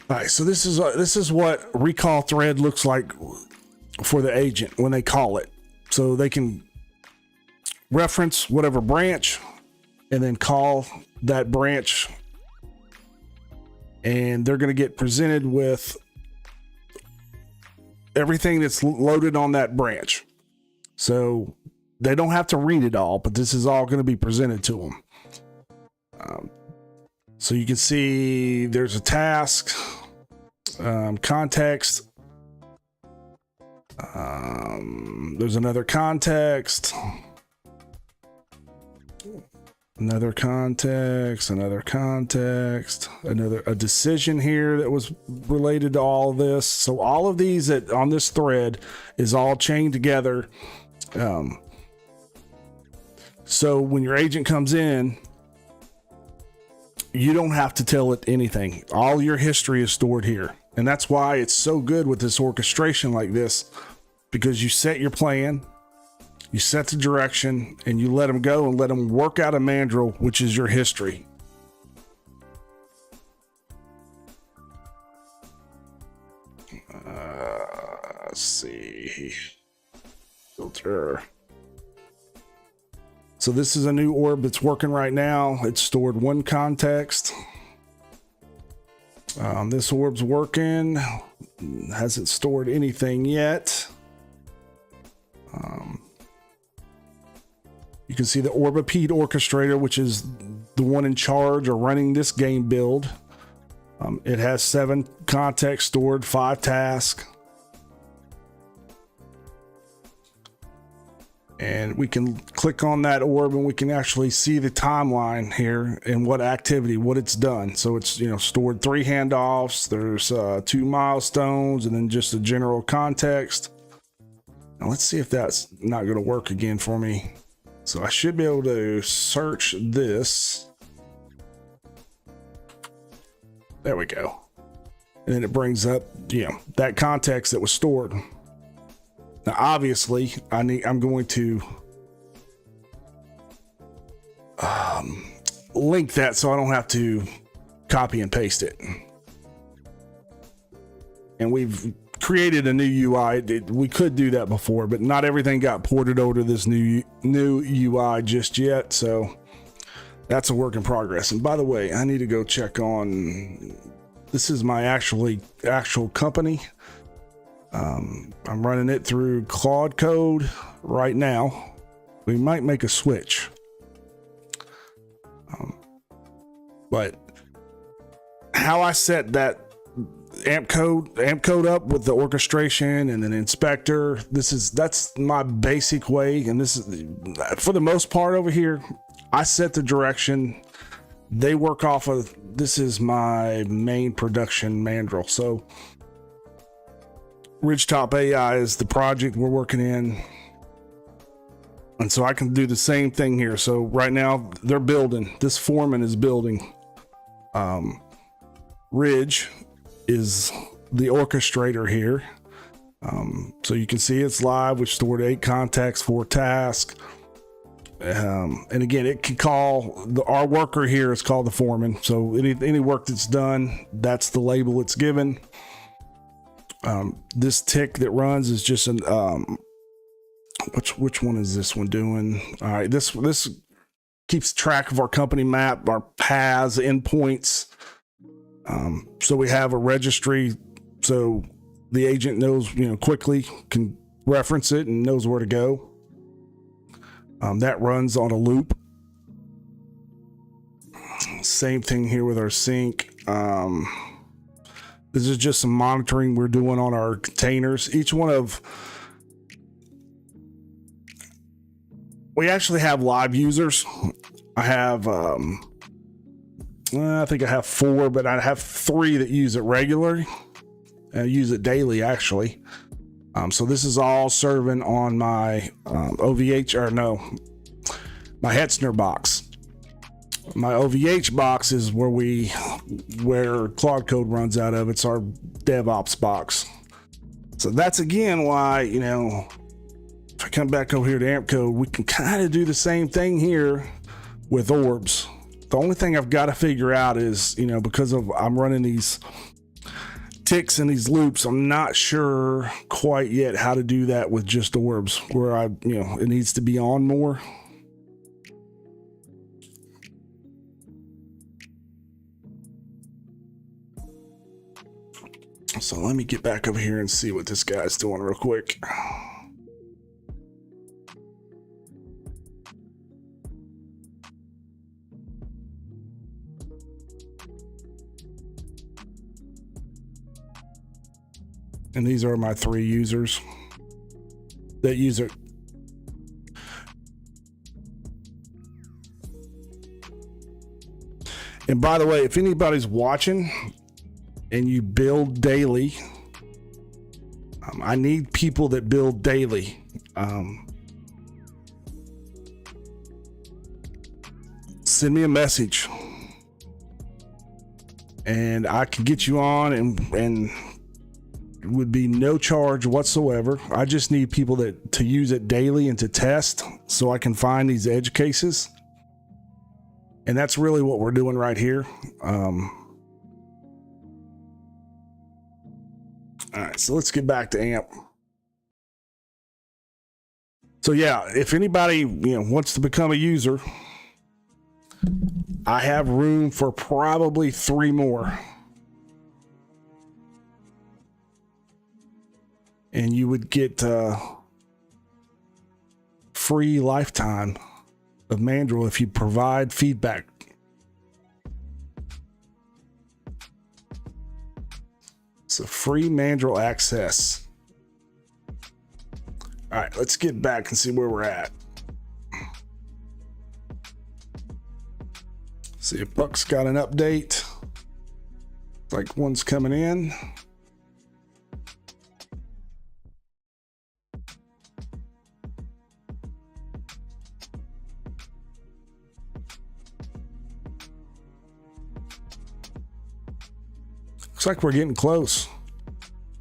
right, so this is what recall thread looks like for the agent when they call it. So they can reference whatever branch and then call that branch, and they're going to get presented with everything that's loaded on that branch. So they don't have to read it all, but this is all going to be presented to them. So you can see there's a task, context. There's another context, another context, a decision here that was related to all of this. So all of these that on this thread is all chained together. So when your agent comes in, you don't have to tell it anything. All your history is stored here. And that's why it's so good with this orchestration like this, because you set your plan, you set the direction, and you let them go and let them work out a mandrel, which is your history. Let's see. Filter. So this is a new orb that's working right now. It's stored 1 context. This orb's working. Hasn't stored anything yet. You can see the Orbcade orchestrator, which is the one in charge or running this game build. It has 7 contexts stored, 5 tasks. And we can click on that orb and we can actually see the timeline here and what activity, what it's done. So it's, stored 3 handoffs. There's 2 milestones and then just a general context. Now let's see if that's not going to work again for me. So I should be able to search this. There we go. And then it brings up, that context that was stored. Now, obviously, I'm going to link that so I don't have to copy and paste it. And we've created a new UI. We could do that before, but not everything got ported over to this new UI just yet. So that's a work in progress. And by the way, I need to go check on. This is my actual company. I'm running it through Claude Code right now. We might make a switch. But how I set that Ampcode up with the orchestration and then inspector, that's my basic way. And this is, for the most part over here, I set the direction. They work off of, this is my main production mandrel. So Ridgetop AI is the project we're working in. And so I can do the same thing here. So right now they're building, this foreman is building. Ridge is the orchestrator here. So you can see it's live. We've stored 8 contacts, 4 tasks. And again, it can call our worker here is called the foreman. So any work that's done, that's the label it's given. This tick that runs is just an which one is this one doing? All right, this keeps track of our company map, our paths, endpoints. So we have a registry, so the agent knows, quickly can reference it and knows where to go. That runs on a loop. Same thing here with our sync. This is just some monitoring we're doing on our containers. We actually have live users. I have, I think I have 4, but I have 3 that use it regularly. I use it daily, actually. So this is all serving on my my Hetzner box. My OVH box is where Cloud Code runs out of. It's our DevOps box. So that's again why, if I come back over here to Ampcode, we can kind of do the same thing here with orbs. The only thing I've got to figure out is, because I'm running these ticks and these loops, I'm not sure quite yet how to do that with just orbs, where it needs to be on more. So let me get back over here and see what this guy's doing real quick. And these are my 3 users that use it. And by the way, if anybody's watching and you build daily, I need people that build daily. Send me a message and I can get you on, and it would be no charge whatsoever. I just need people to use it daily and to test so I can find these edge cases. And that's really what we're doing right here. All right, so let's get back to AMP. So yeah, if anybody wants to become a user, I have room for probably 3 more. And you would get free lifetime of Mandrel if you provide feedback. So free Mandrel access. All right, let's get back and see where we're at. See if Buck's got an update. Like one's coming in. Looks like we're getting close.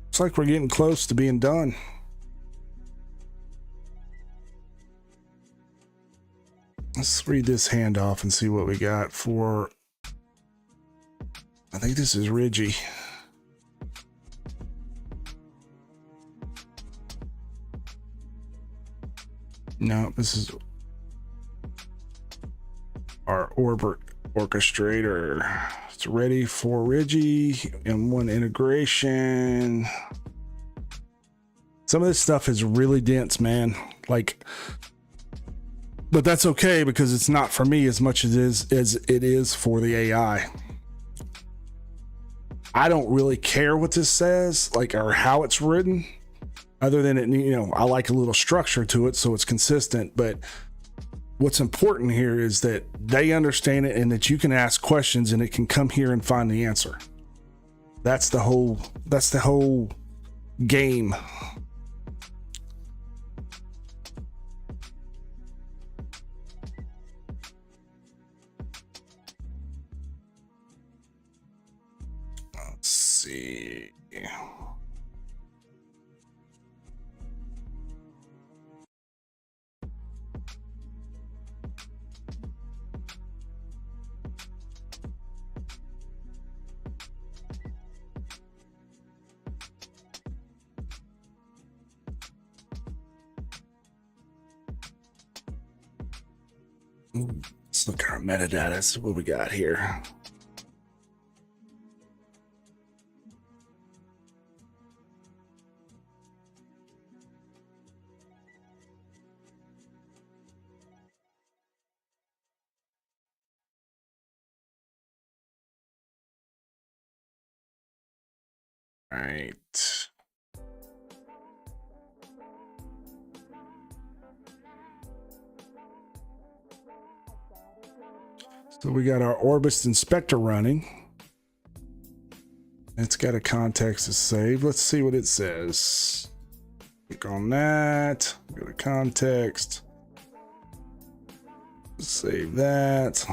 Looks like we're getting close to being done. Let's read this handoff and see what we got for. I think this is Ridgy. No, this is our Orbit orchestrator. It's ready for Ridgy and one integration. Some of this stuff is really dense, man. But that's okay because it's not for me as much as it is for the AI. I don't really care what this says, or how it's written, other than I like a little structure to it so it's consistent. But what's important here is that they understand it and that you can ask questions and it can come here and find the answer. That's the whole game. Let's see. look at our metadata. See what we got here. All right. So we got our Orbis Inspector running. It's got a context to save. Let's see what it says. Click on that. Go to context. Save that.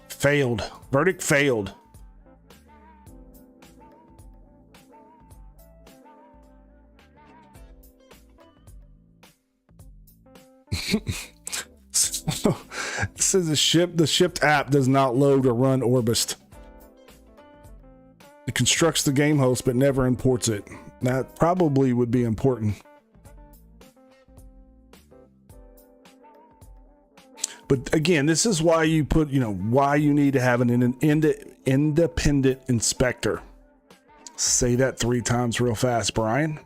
Failed. Verdict failed. So, it says the shipped app does not load or run Orbis. It constructs the game host but never imports it. That probably would be important. But again, this is why you put, why you need to have an independent inspector. Say that 3 times real fast, Brian.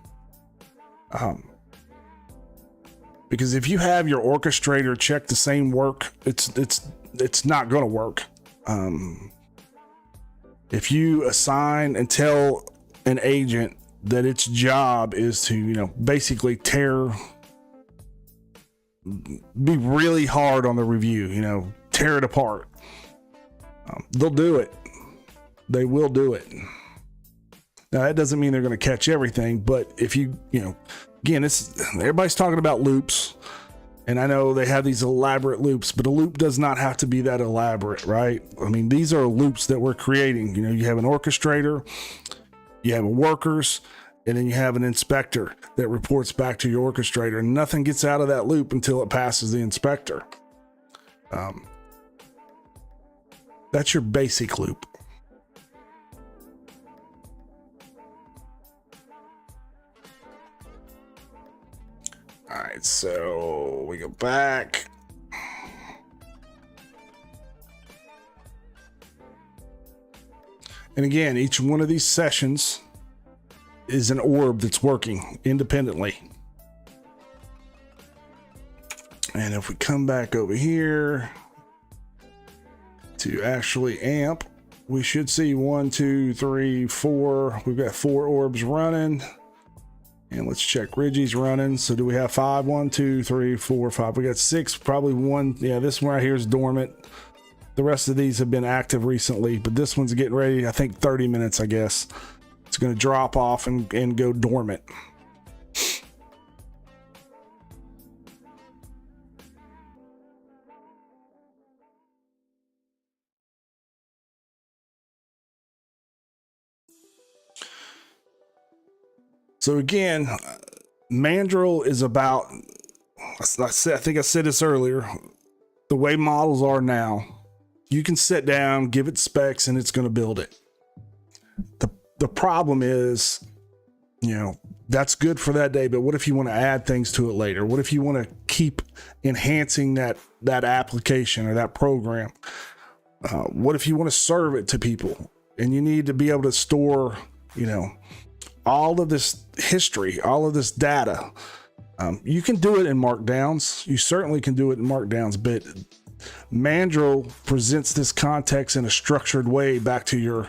Because if you have your orchestrator check the same work, it's not going to work. If you assign and tell an agent that its job is to, basically be really hard on the review, tear it apart. They'll do it. They will do it. Now that doesn't mean they're going to catch everything, but if again, everybody's talking about loops, and I know they have these elaborate loops, but a loop does not have to be that elaborate, right? I mean, these are loops that we're creating. You have an orchestrator, you have workers, and then you have an inspector that reports back to your orchestrator. And nothing gets out of that loop until it passes the inspector. That's your basic loop. All right, so we go back. And again, each one of these sessions is an orb that's working independently. And if we come back over here to actually amp, we should see 1, 2, 3, 4. We've got 4 orbs running. And let's check Reggie's running. So do we have 5? 1, 2, 3, 4, 5. We got 6, probably 1. Yeah, this one right here is dormant. The rest of these have been active recently, but this one's getting ready, I think 30 minutes, I guess. It's going to drop off and go dormant. So again, Mandrel is about, I think I said this earlier, the way models are now, you can sit down, give it specs, and it's going to build it. The problem is, that's good for that day, but what if you want to add things to it later? What if you want to keep enhancing that application or that program? What if you want to serve it to people and you need to be able to store, all of this history, all of this data? You can do it in markdowns. You certainly can do it in markdowns, but Mandrel presents this context in a structured way back to your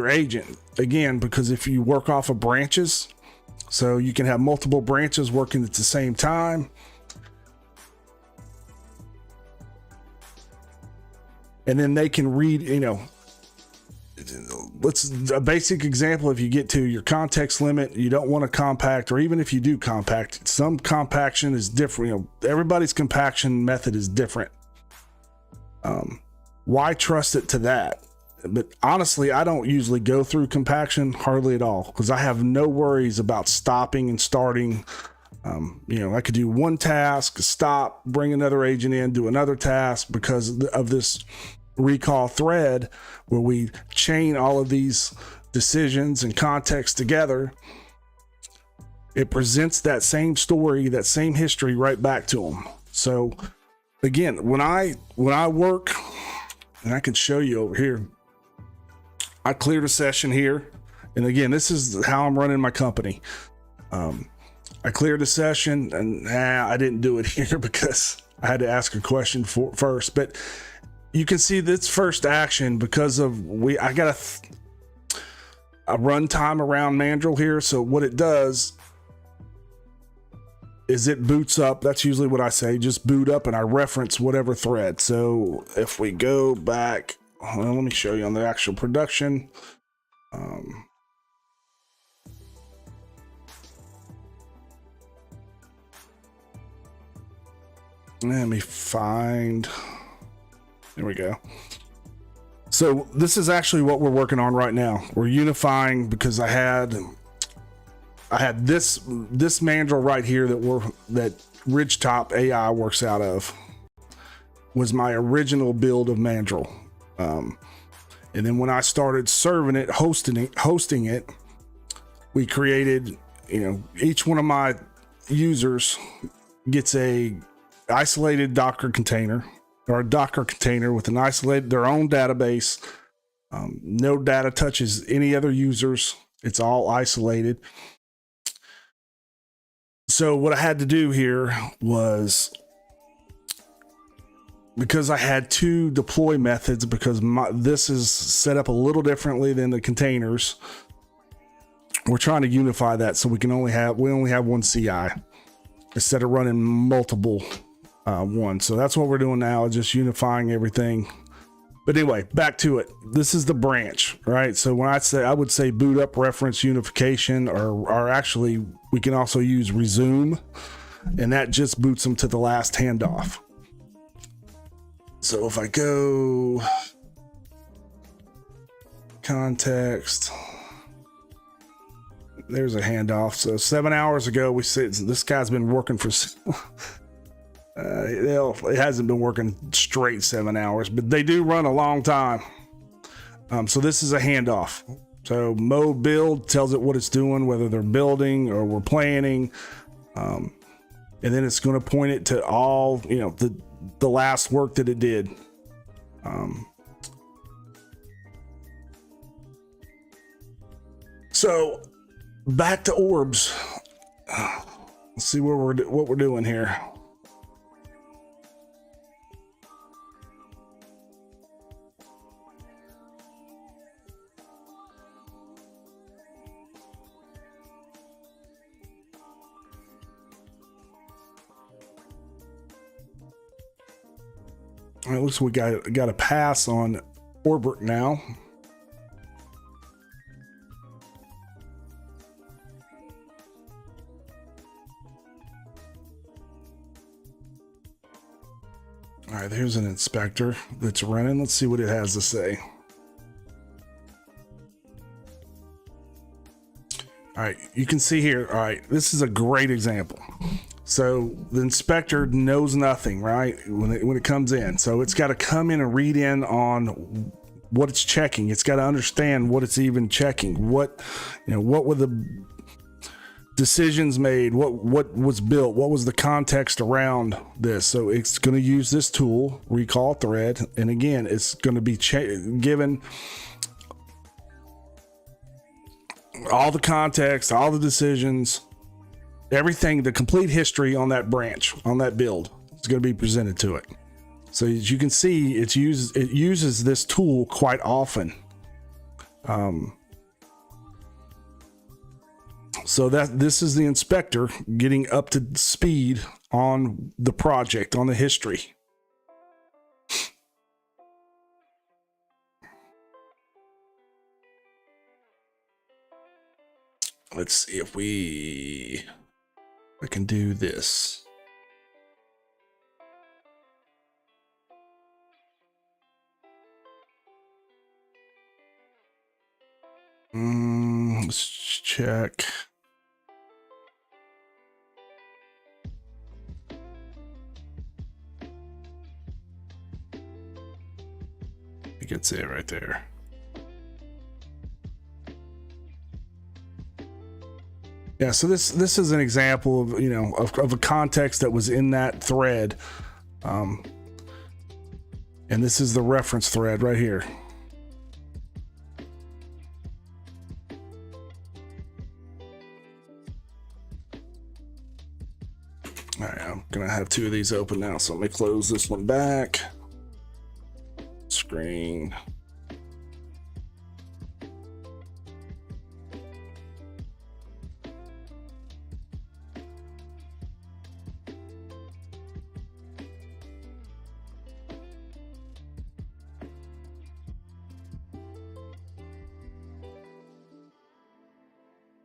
agent. Again, because if you work off of branches, so you can have multiple branches working at the same time. And then they can read, a basic example. If you get to your context limit, you don't want to compact, or even if you do compact, some compaction is different. Everybody's compaction method is different. Why trust it to that? But honestly, I don't usually go through compaction hardly at all, because I have no worries about stopping and starting. I could do one task, stop, bring another agent in, do another task, because of this recall thread where we chain all of these decisions and context together. it presents that same story, that same history right back to them. So again, when I work, and I can show you over here, I cleared a session here. And again, this is how I'm running my company. I cleared a session, and I didn't do it here because I had to ask a question first. But you can see this first action because of I got a runtime around Mandrel here. So what it does is it boots up. That's usually what I say, just boot up, and I reference whatever thread. So if we go back, well, let me show you on the actual production. Let me find, there we go. So this is actually what we're working on right now. We're unifying because I had this mandrel right here that Ridgetop AI works out of was my original build of mandrel. And then when I started serving it, hosting it, we created, each one of my users gets a isolated Docker container, or a Docker container with an isolated, their own database. No data touches any other users. It's all isolated. So what I had to do here was, because I had two deploy methods, because this is set up a little differently than the containers, we're trying to unify that so we only have one CI instead of running multiple ones. So that's what we're doing now, just unifying everything. But anyway, back to it. This is the branch, right? So when I would say boot up reference unification, or actually we can also use resume, and that just boots them to the last handoff. So if I go context, there's a handoff. So 7 hours ago, we said this guy's been working for it hasn't been working straight 7 hours, but they do run a long time. So this is a handoff. So mode build tells it what it's doing, whether they're building or we're planning. And then it's going to point it to all, the last work that it did. So back to orbs. Let's see what we're doing here. All right, looks like we got a pass on Orbit now. All right, there's an inspector that's running. Let's see what it has to say. All right, you can see here. All right, this is a great example. So the inspector knows nothing, right? When it comes in, so it's got to come in and read in on what it's checking. It's got to understand what it's even checking. What were the decisions made? What was built? What was the context around this? So it's going to use this tool, recall thread, and again, it's going to be given all the context, all the decisions, everything, the complete history on that branch, on that build is going to be presented to it. So as you can see, it uses this tool quite often. So this is the inspector getting up to speed on the project, on the history. Let's see if I can do this. Let's check. I think it's it right there. Yeah, so this is an example of, you know, of a context that was in that thread. And this is the reference thread right here. All right, I'm gonna have two of these open now, so let me close this one back. Screen.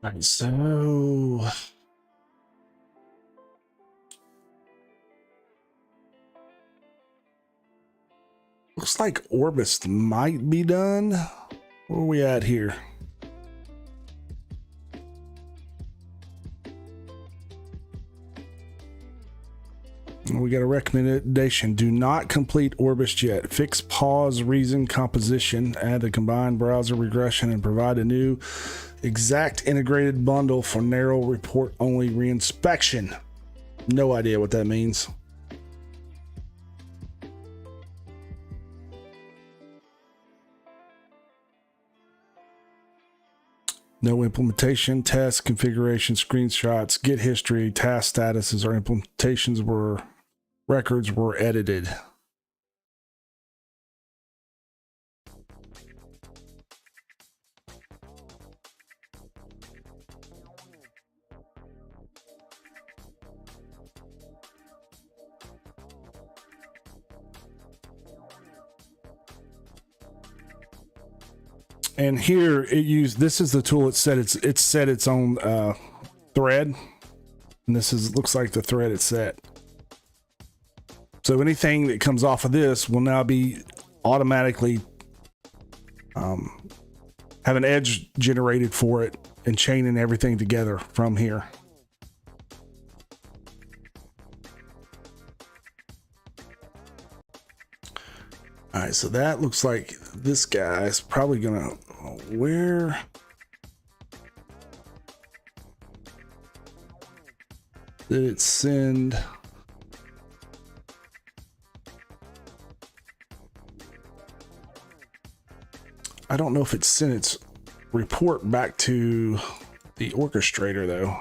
All right, so looks like Orbis might be done. Where are we at here? We got a recommendation. Do not complete Orbis yet. Fix pause, reason, composition, add a combined browser regression, and provide a new exact integrated bundle for narrow report only reinspection. No idea what that means. No implementation, test, configuration, screenshots, get history, task statuses, or implementations were records were edited. And here it used, this is the tool. It set its own thread, and this is looks like the thread it's set. So anything that comes off of this will now be automatically have an edge generated for it and chaining everything together from here. All right, so that looks like this guy is probably gonna, where? Did it send? I don't know if it sent its report back to the orchestrator though.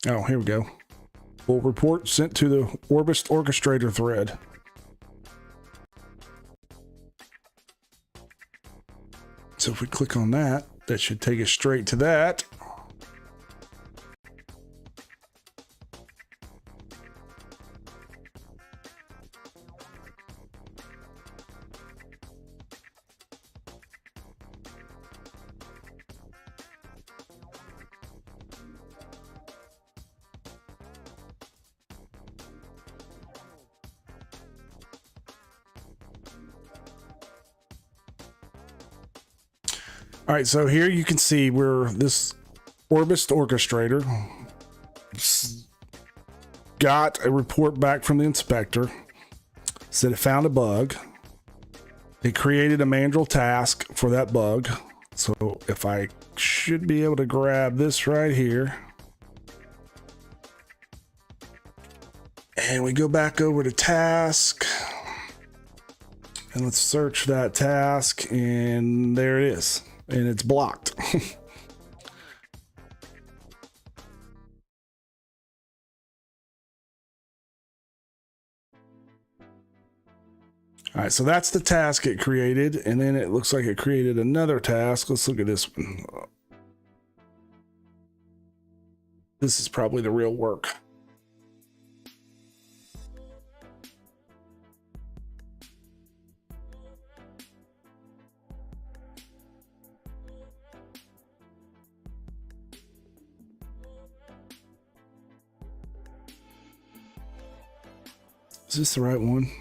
Oh, here we go. Full report sent to the Orbis orchestrator thread. So if we click on that, that should take us straight to that. All right, so here you can see where this Orbis orchestrator got a report back from the inspector, said it found a bug. It created a Mandrel task for that bug. So if I should be able to grab this right here, and we go back over to task, and let's search that task, and there it is. And it's blocked. All right, so that's the task it created, and then it looks like it created another task. Let's look at this one. This is probably the real work. Is this the right one?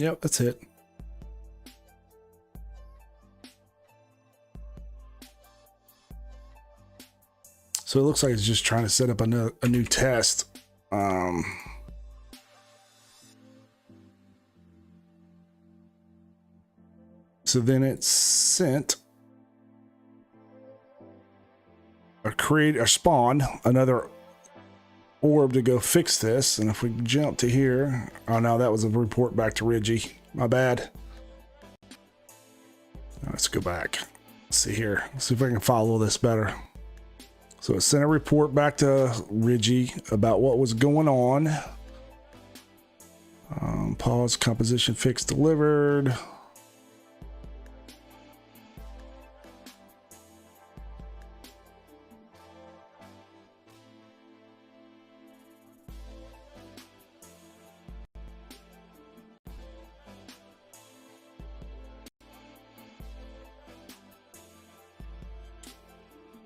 Yep, that's it. So it looks like it's just trying to set up a new test. So then it sent or spawn another orb to go fix this. And if we jump to here, oh no, that was a report back to Reggie. My bad. Let's go back. Let's see here. Let's see if I can follow this better. So it sent a report back to Reggie about what was going on. Pause, composition fix delivered.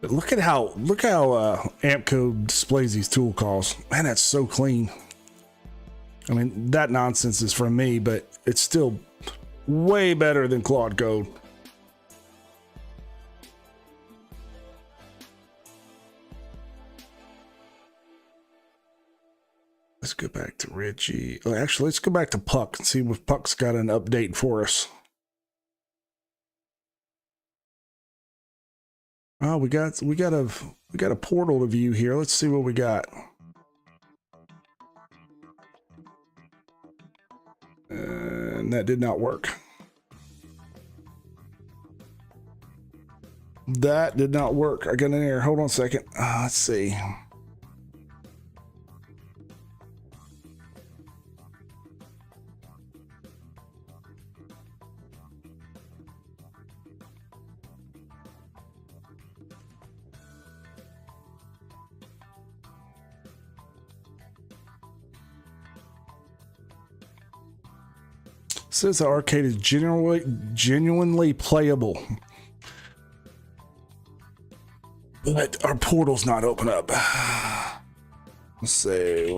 But look how Ampcode displays these tool calls. Man, that's so clean. I mean, that nonsense is from me, but it's still way better than Claude Code. Let's go back to Reggie. Oh, actually, let's go back to Puck and see if Puck's got an update for us. Oh, we got a portal to view here. Let's see what we got. And that did not work. That did not work. I got an error. Hold on a second. Let's see. Says the arcade is genuinely playable, but our portal's not open up. Let's see.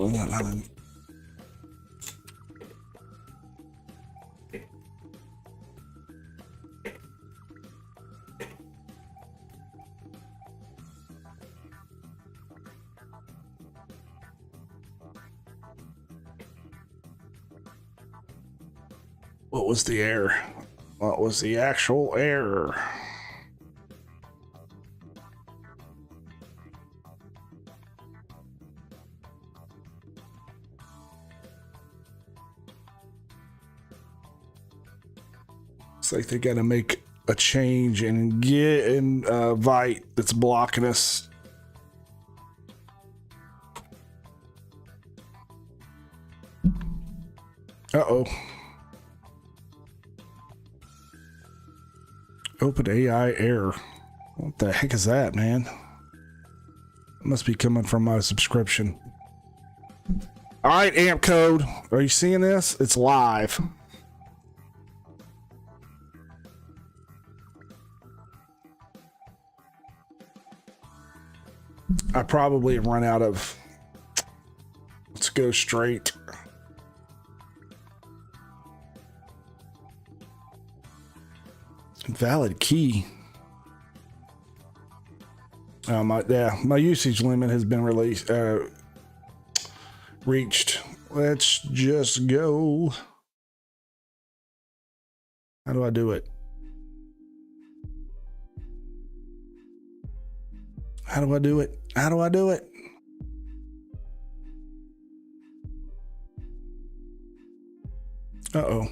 What was the error? What was the actual error? Looks like they got to make a change and get in Vite that's blocking us. Uh-oh. Open AI error. What the heck is that, man? It must be coming from my subscription. All right, Ampcode. Are you seeing this? It's live. I probably have run out of... Let's go straight. Valid key. My usage limit has been reached. Let's just go. How do I do it? How do I do it? How do I do it? Uh-oh.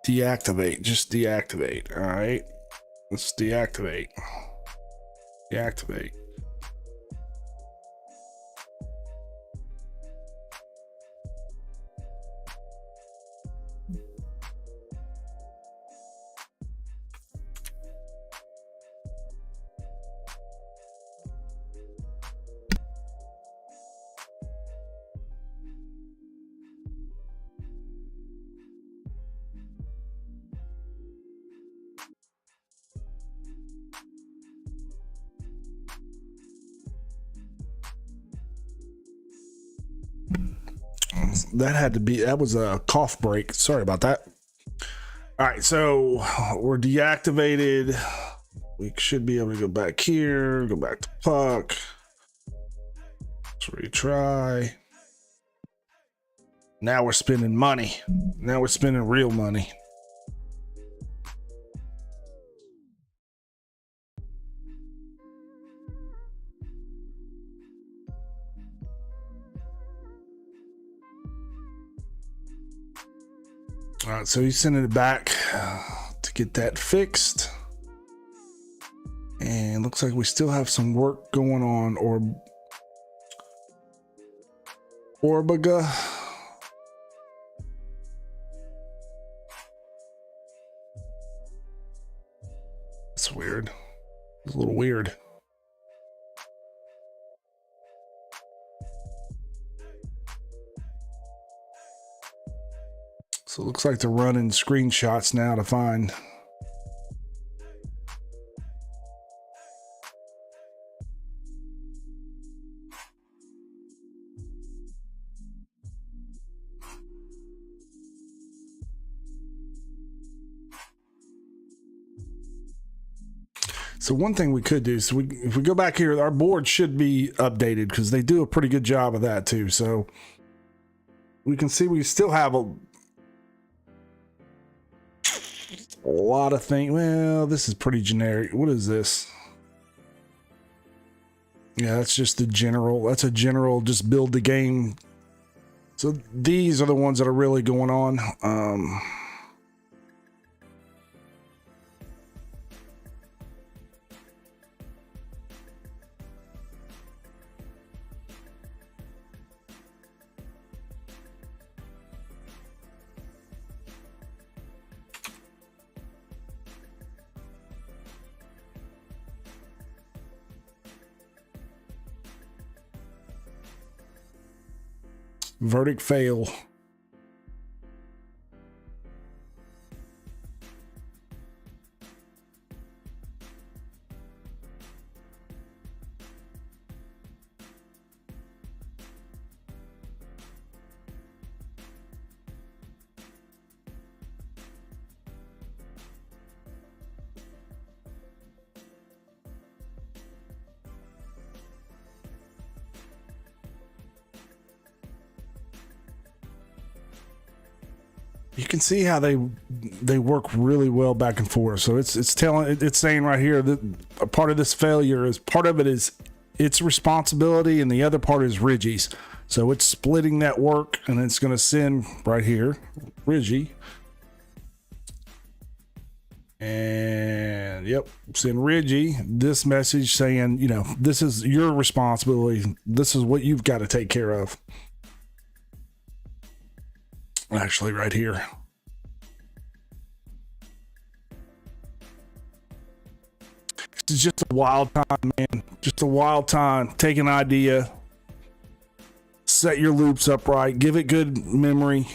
Deactivate. Just deactivate. All right. Let's deactivate. Deactivate. That was a cough break. Sorry about that. All right, so we're deactivated. We should be able to go back here, go back to puck. Let's retry. Now we're spending money. Now we're spending real money. All right, so he's sending it back to get that fixed. And looks like we still have some work going on. Orbiga. That's weird. It's a little weird. So it looks like they're running screenshots now to find. So one thing we could do, so if we go back here, our board should be updated because they do a pretty good job of that too. So we can see we still have a lot of things. Well, this is pretty generic. What is this? Yeah, that's just the general. That's a general, just build the game. So these are the ones that are really going on. Verdict fail. You can see how they work really well back and forth. So it's saying right here that a part of this failure is part of it is its responsibility and the other part is Ridgie's. So it's splitting that work and it's going to send right here Ridgie. And yep, send Ridgie this message saying, you know, this is your responsibility. This is what you've got to take care of. Actually, right here. It's just a wild time, man. Just a wild time. Take an idea, set your loops up right, give it good memory,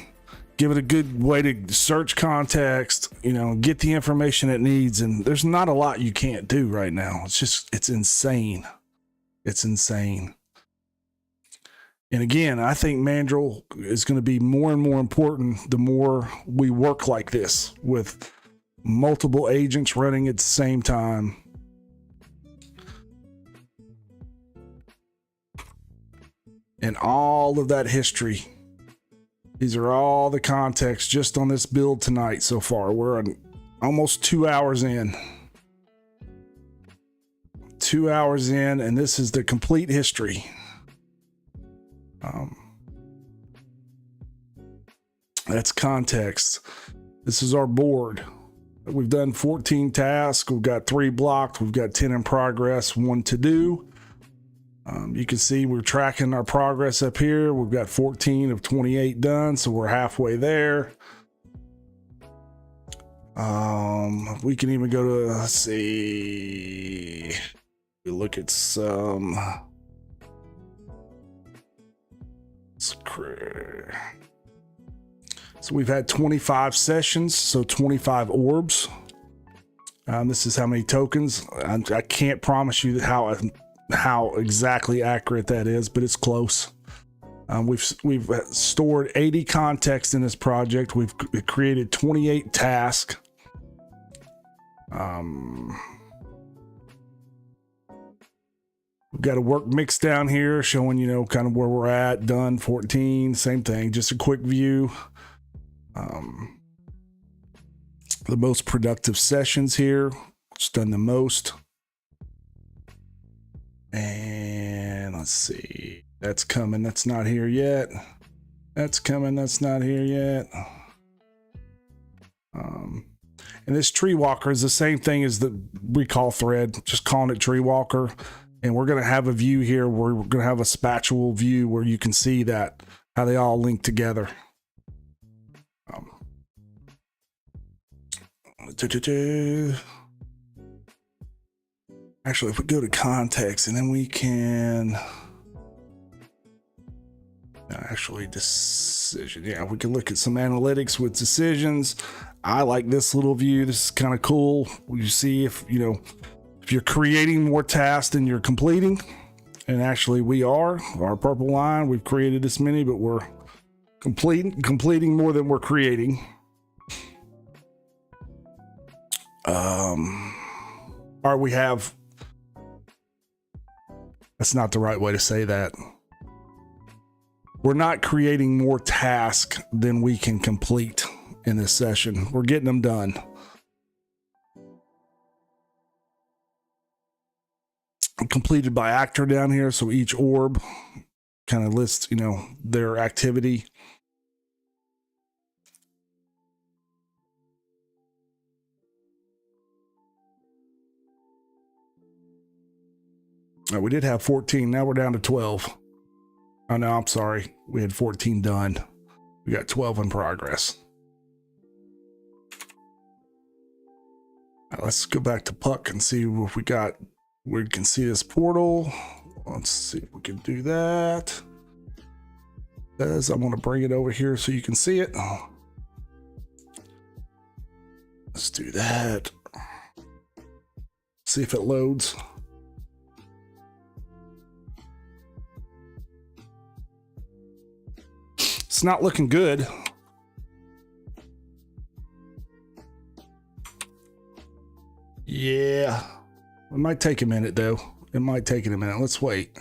give it a good way to search context, you know, get the information it needs. And there's not a lot you can't do right now. It's insane. It's insane. And again, I think Mandrel is going to be more and more important the more we work like this with multiple agents running at the same time. And all of that history. These are all the context just on this build tonight so far. We're almost 2 hours in. 2 hours in, and this is the complete history. That's context. This is our board. We've done 14 tasks. We've got 3 blocked. We've got 10 in progress, 1 to do. You can see we're tracking our progress up here. We've got 14 of 28 done, so we're halfway there. We can even go to, let's see, we look at some. So we've had 25 sessions, so 25 orbs. This is how many tokens. I can't promise you how exactly accurate that is, but it's close. We've stored 80 context in this project. We've created 28 tasks. We've got a work mix down here showing, you know, kind of where we're at. Done 14, same thing, just a quick view. The most productive sessions here, just done the most. And let's see, that's coming, that's not here yet. That's coming, that's not here yet. And this tree walker is the same thing as the recall thread, just calling it tree walker. And we're going to have a view here where we're going to have a spatial view where you can see that, how they all link together. Actually, if we go to context and then we can actually decision. Yeah, we can look at some analytics with decisions. I like this little view. This is kind of cool. You see if, you know, if you're creating more tasks than you're completing, and actually we are, our purple line, we've created this many, but we're completing more than we're creating. Or we have, that's not the right way to say that. We're not creating more tasks than we can complete in this session. We're getting them done. Completed by actor down here, so each orb kind of lists, you know, their activity. We did have 14, now we're down to 12. Oh no, I'm sorry, we had 14 done. We got 12 in progress. Let's go back to Puck and see if we got, we can see this portal. Let's see if we can do that. I'm going to bring it over here so you can see it. Let's do that. See if it loads. It's not looking good. Yeah. It might take a minute though. It might take it a minute. Let's wait.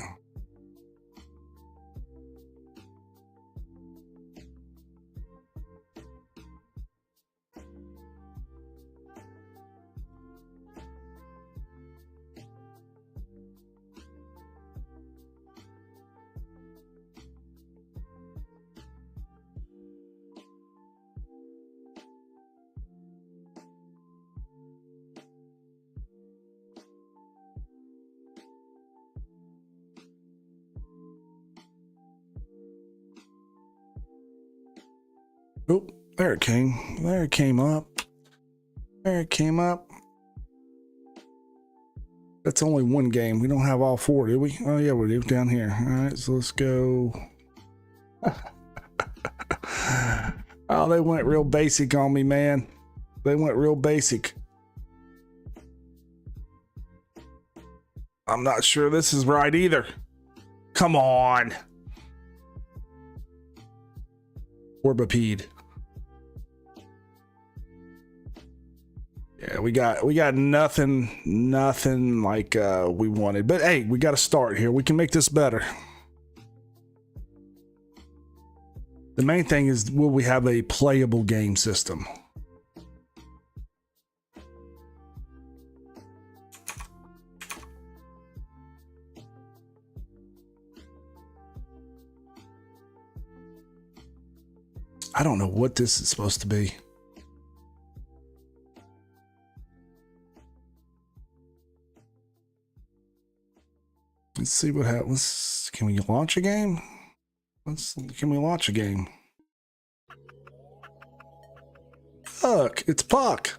Oh, there it came. There it came up. There it came up. That's only one game. We don't have all four, do we? Oh, yeah, we do down here. All right, so let's go. Oh, they went real basic on me, man. They went real basic. I'm not sure this is right either. Come on. Orbcade. Yeah, we got nothing like we wanted. But hey, we got to start here. We can make this better. The main thing is, will we have a playable game system? I don't know what this is supposed to be. Let's see what happens. Can we launch a game? Can we launch a game? Look, it's Puck.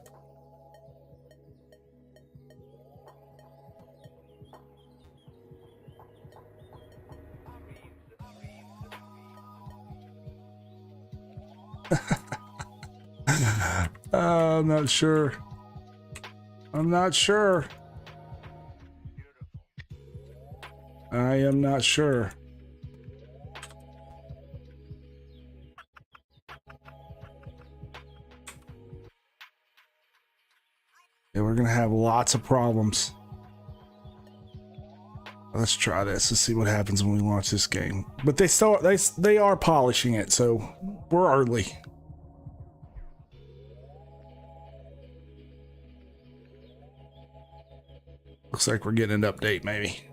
I'm not sure. I'm not sure. I am not sure. have lots of problems. Let's try this. Let's see what happens when we launch this game. But they are polishing it, so we're early. Looks like we're getting an update, maybe.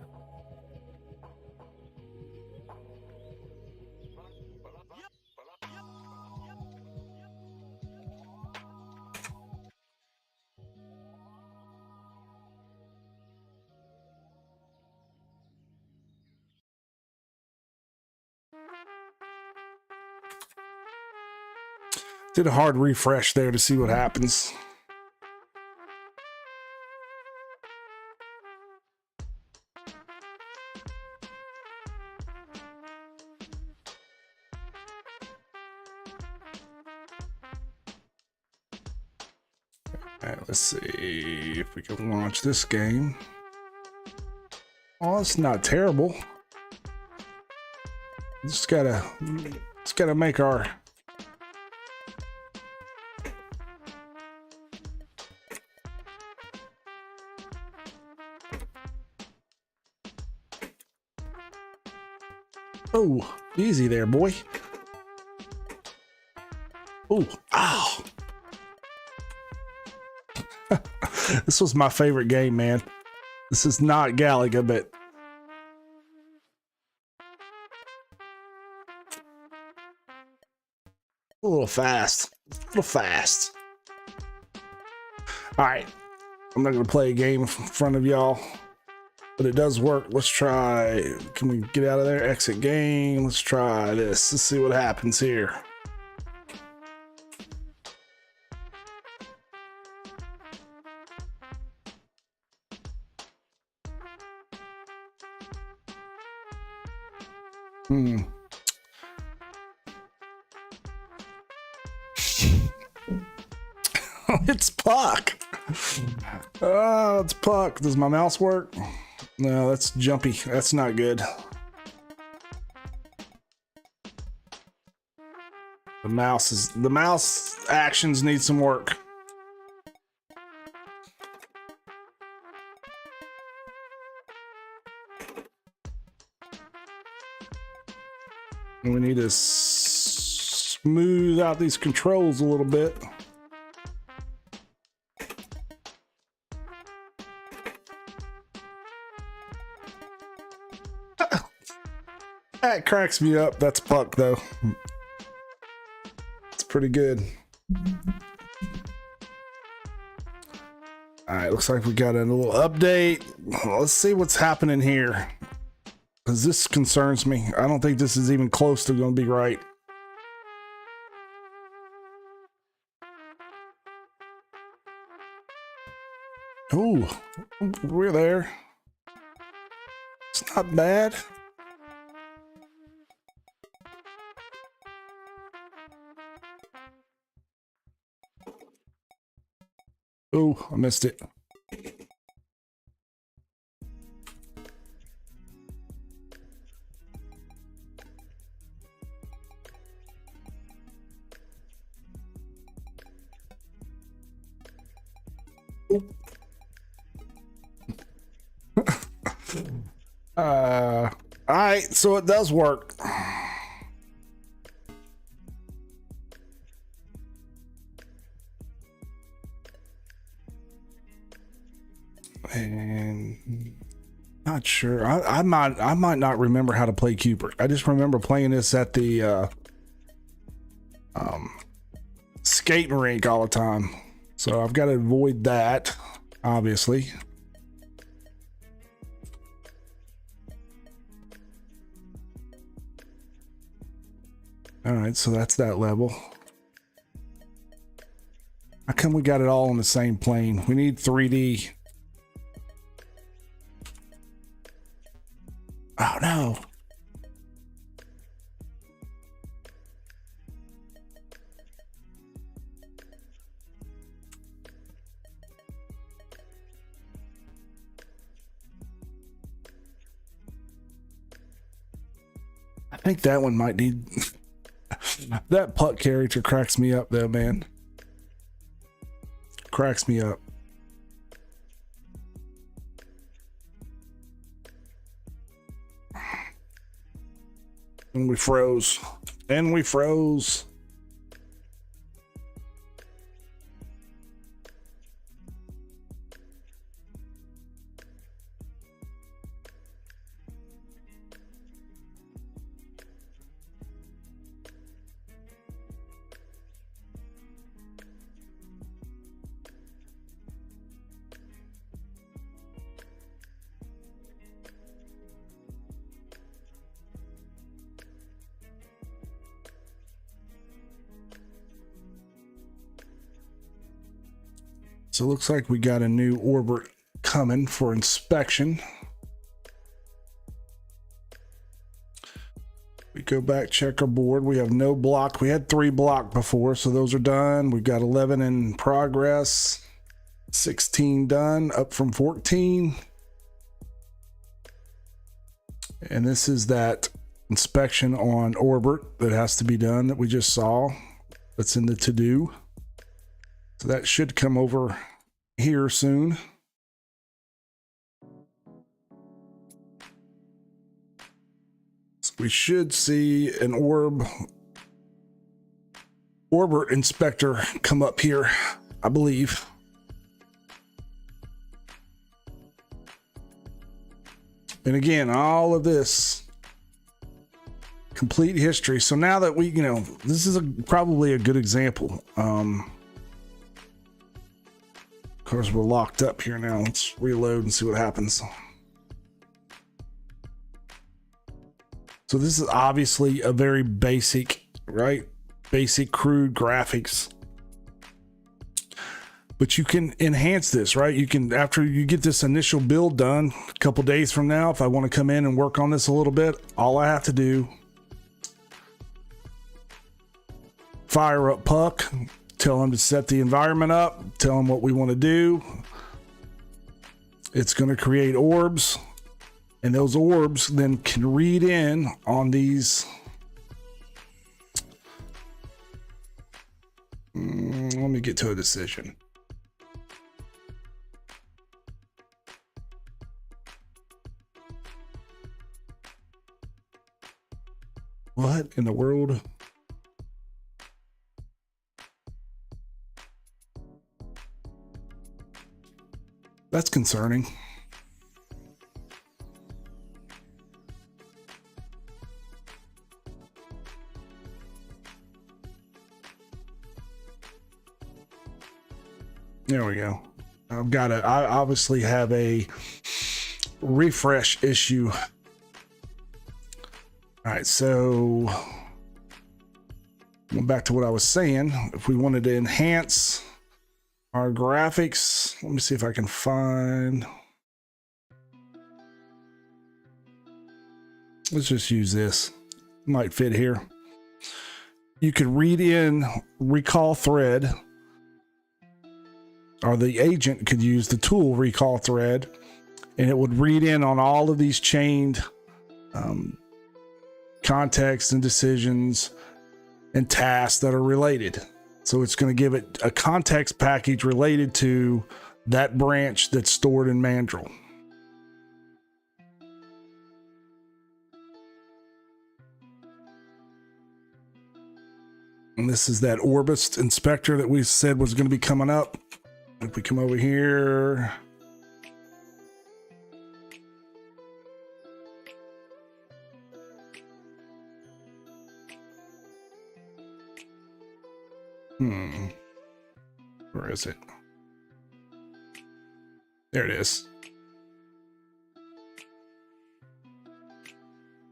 Did a hard refresh there to see what happens. All right, let's see if we can launch this game. Oh, it's not terrible. Just gotta make our oh, easy there, boy. Oh, ow. This was my favorite game, man. This is not Galaga, but a little fast. A little fast. All right. I'm not going to play a game in front of y'all, but it does work. Let's try. Can we get out of there? Exit game. Let's try this. Let's see what happens here. It's Puck. Oh, it's Puck. Does my mouse work? No, that's jumpy. That's not good. The mouse actions need some work. We need to smooth out these controls a little bit. That cracks me up. That's Puck, though. It's pretty good. All right, looks like we got a little update. Let's see what's happening here, because this concerns me. I don't think this is even close to going to be right. Oh, we're there. It's not bad. Oh, I missed it. All right, so it does work. And not sure. I might not remember how to play Cooper. I just remember playing this at the skating rink all the time. So I've got to avoid that, obviously. All right, so that's that level. How come we got it all on the same plane? We need 3D. Oh no. I think that one might need that Puck character cracks me up though, man. Cracks me up. And we froze. And we froze. So it looks like we got a new orbit coming for inspection. We go back, check our board. We have no block. We had 3 block before, so those are done. We've got 11 in progress, 16 done, up from 14. And this is that inspection on orbit that has to be done that we just saw. That's in the to-do. So that should come over here soon. So we should see an orbit inspector come up here, I believe. And again, all of this complete history. So now that we, this is probably a good example. Of course, we're locked up here now. Let's reload and see what happens. So this is obviously a very basic, right? Basic crude graphics. But you can enhance this, right? You can, after you get this initial build done, a couple days from now, if I want to come in and work on this a little bit, all I have to do, fire up Puck, tell him to set the environment up, tell him what we want to do. It's going to create orbs, and those orbs then can read in on these. Let me get to a decision. What in the world? That's concerning. There we go. I obviously have a refresh issue. All right, so going back to what I was saying, if we wanted to enhance our graphics, let me see if I can find. Let's just use this. Might fit here. You could read in recall thread, or the agent could use the tool recall thread, and it would read in on all of these chained contexts and decisions and tasks that are related. So it's going to give it a context package related to that branch that's stored in Mandrel. And this is that Orbis inspector that we said was going to be coming up. If we come over here, where is it? There it is.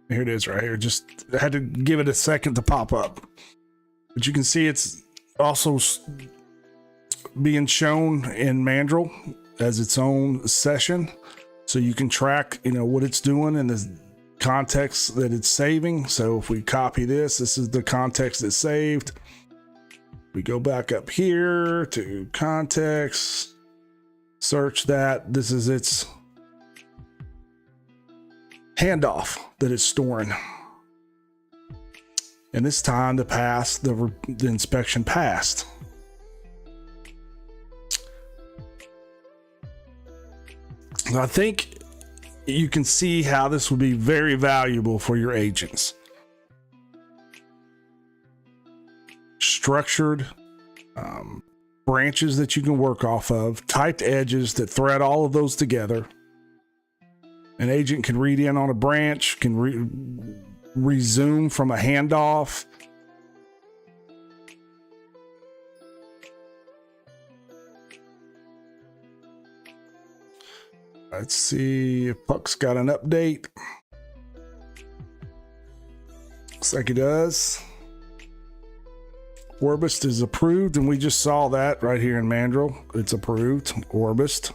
Here it is right here. Just I had to give it a second to pop up. But you can see it's also being shown in Mandrel as its own session. So you can track, what it's doing and the context that it's saving. So if we copy this is the context that's saved. We go back up here to context, search that. This is its handoff that it's storing. And this time the inspection passed. So I think you can see how this would be very valuable for your agents. structured branches that you can work off of, typed edges that thread all of those together. An agent can read in on a branch, can resume from a handoff. Let's see if Puck's got an update. Looks like he does. Orbist is approved, and we just saw that right here in Mandrel. It's approved, Orbist.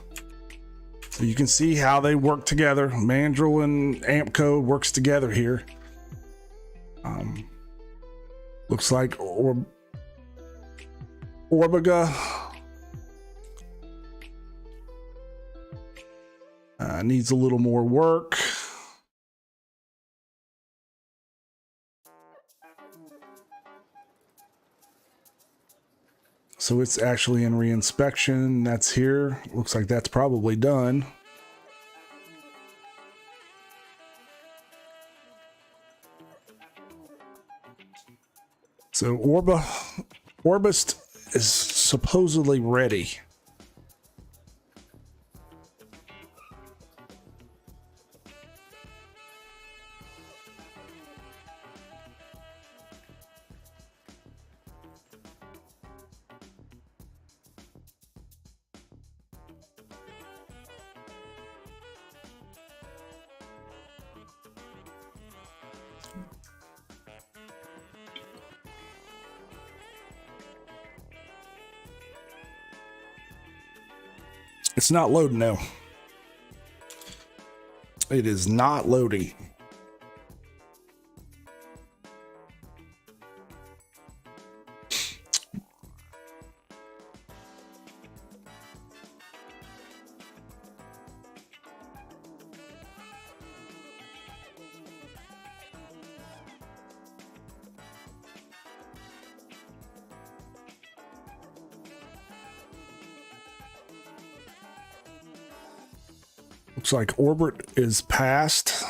So you can see how they work together. Mandrel and Ampcode works together here. Looks like Orbiga needs a little more work. So it's actually in reinspection. That's here. Looks like that's probably done. So Orbist is supposedly ready. It's not loading now. It is not loading. Looks like orbit is passed.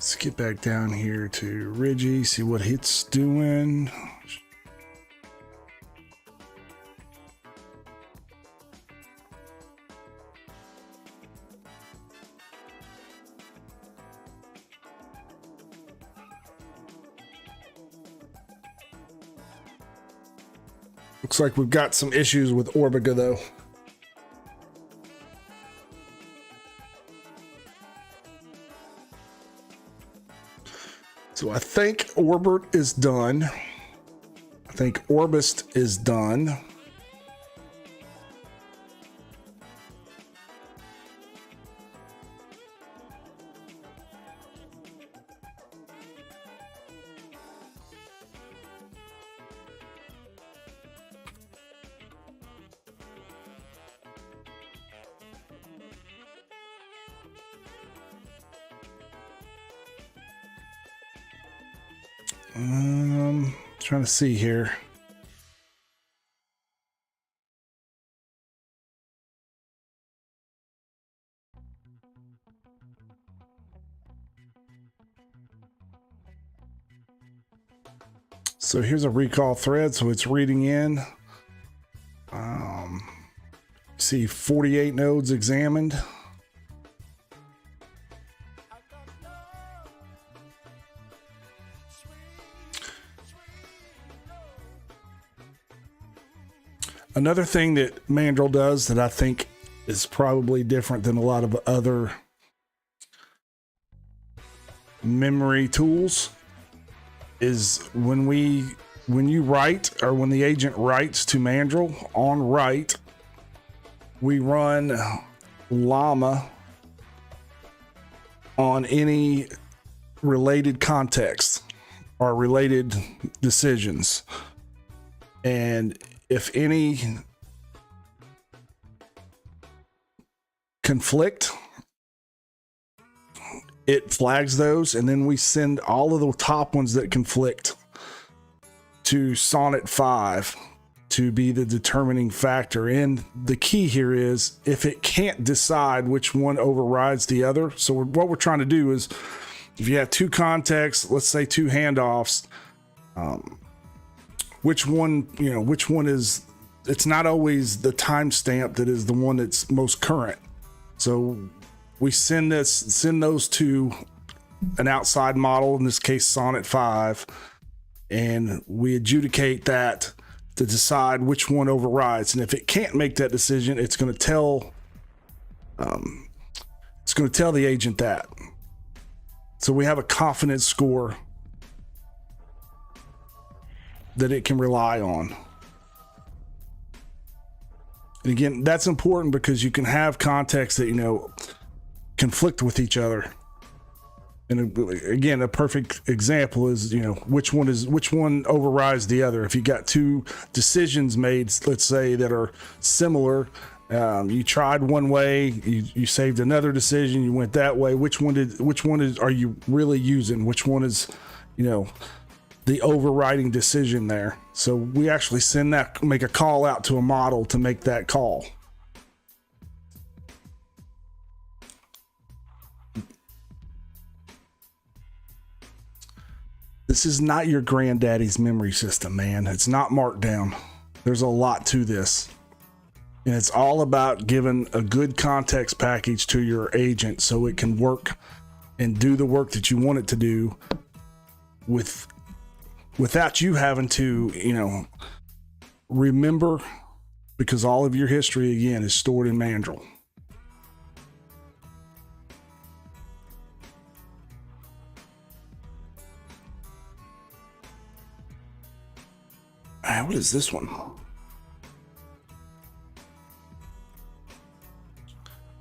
Let's get back down here to Ridgy, see what it's doing. Looks like we've got some issues with Orbiga though. So I think Orbit is done. I think Orbist is done. Trying to see here. So here's a recall thread, so it's reading in. See 48 nodes examined. Another thing that Mandrel does that I think is probably different than a lot of other memory tools is when you write, or when the agent writes to Mandrel on write, we run llama on any related context or related decisions. And if any conflict it flags those, and then we send all of the top ones that conflict to Sonnet 5 to be the determining factor. And the key here is if it can't decide which one overrides the other. So what we're trying to do is, if you have two contexts, let's say two handoffs, which one is, it's not always the timestamp that is the one that's most current. So we send those to an outside model, in this case Sonnet 5, and we adjudicate that to decide which one overrides. And if it can't make that decision, it's going to tell the agent that. So we have a confidence score that it can rely on. And again, that's important because you can have contexts that, conflict with each other. And again, a perfect example is, which one overrides the other. If you got two decisions made, let's say, that are similar, you tried one way, you saved another decision, you went that way. Which one are you really using? Which one is, the overriding decision there? So we actually make a call out to a model to make that call. This is not your granddaddy's memory system, man. It's not Markdown. There's a lot to this. And it's all about giving a good context package to your agent so it can work and do the work that you want it to do without you having to, remember, because all of your history, again, is stored in Mandrel. What is this one?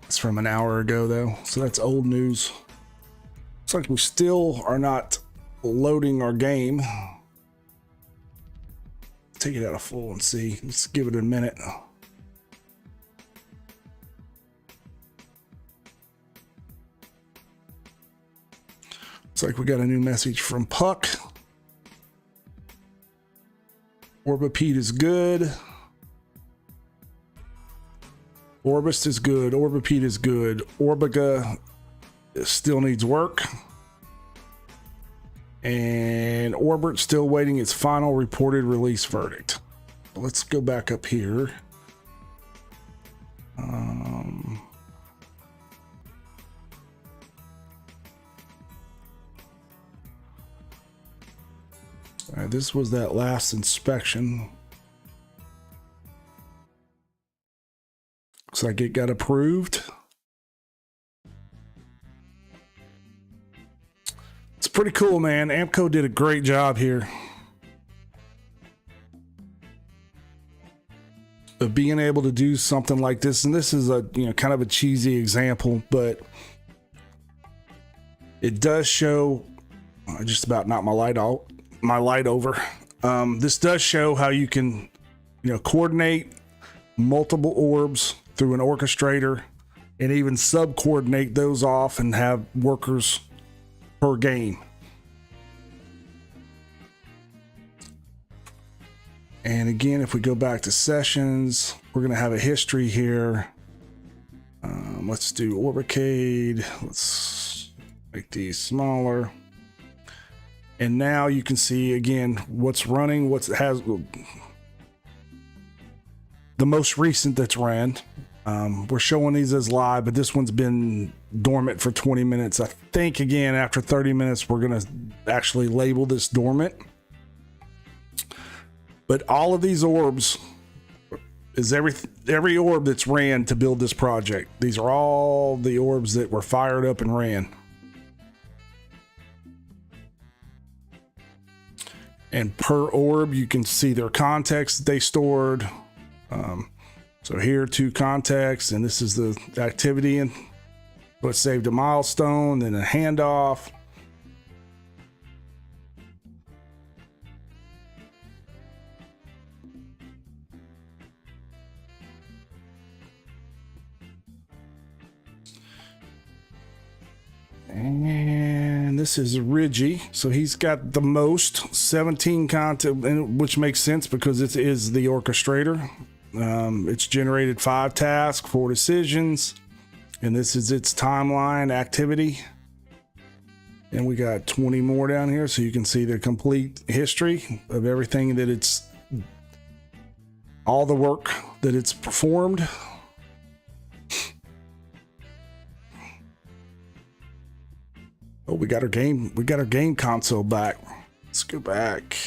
It's from an hour ago, though, so that's old news. Looks like we still are not loading our game. Take it out of full and see. Let's give it a minute. Looks like we got a new message from Puck. Orbcade is good. Orbist is good. Orbcade is good. Orbiga still needs work. And Orbit still waiting its final reported release verdict. Let's go back up here. All right, this was that last inspection. Looks like it got approved. It's pretty cool, man. Ampcode did a great job here of being able to do something like this. And this is a, kind of a cheesy example, but it does show. I just about knocked my light over. This does show how you can, coordinate multiple orbs through an orchestrator and even sub-coordinate those off and have workers per game. And again, if we go back to sessions, we're going to have a history here. Let's do Orbcade. Let's make these smaller. And now you can see again what's running, has the most recent that's ran. We're showing these as live, but this one's been dormant for 20 minutes. I think again after 30 minutes we're gonna actually label this dormant. But all of these orbs is every orb that's ran to build this project. These are all the orbs that were fired up and ran. And per orb, you can see their context that they stored. So here, 2 contexts, and this is the activity, and what saved a milestone, then a handoff. And this is Ridgy. So he's got the most 17 content, which makes sense because it is the orchestrator. It's generated 5 tasks, 4 decisions, and this is its timeline activity. And we got 20 more down here, so you can see the complete history of everything that it's, all the work that it's performed. Oh, we got our game console back. Let's go back.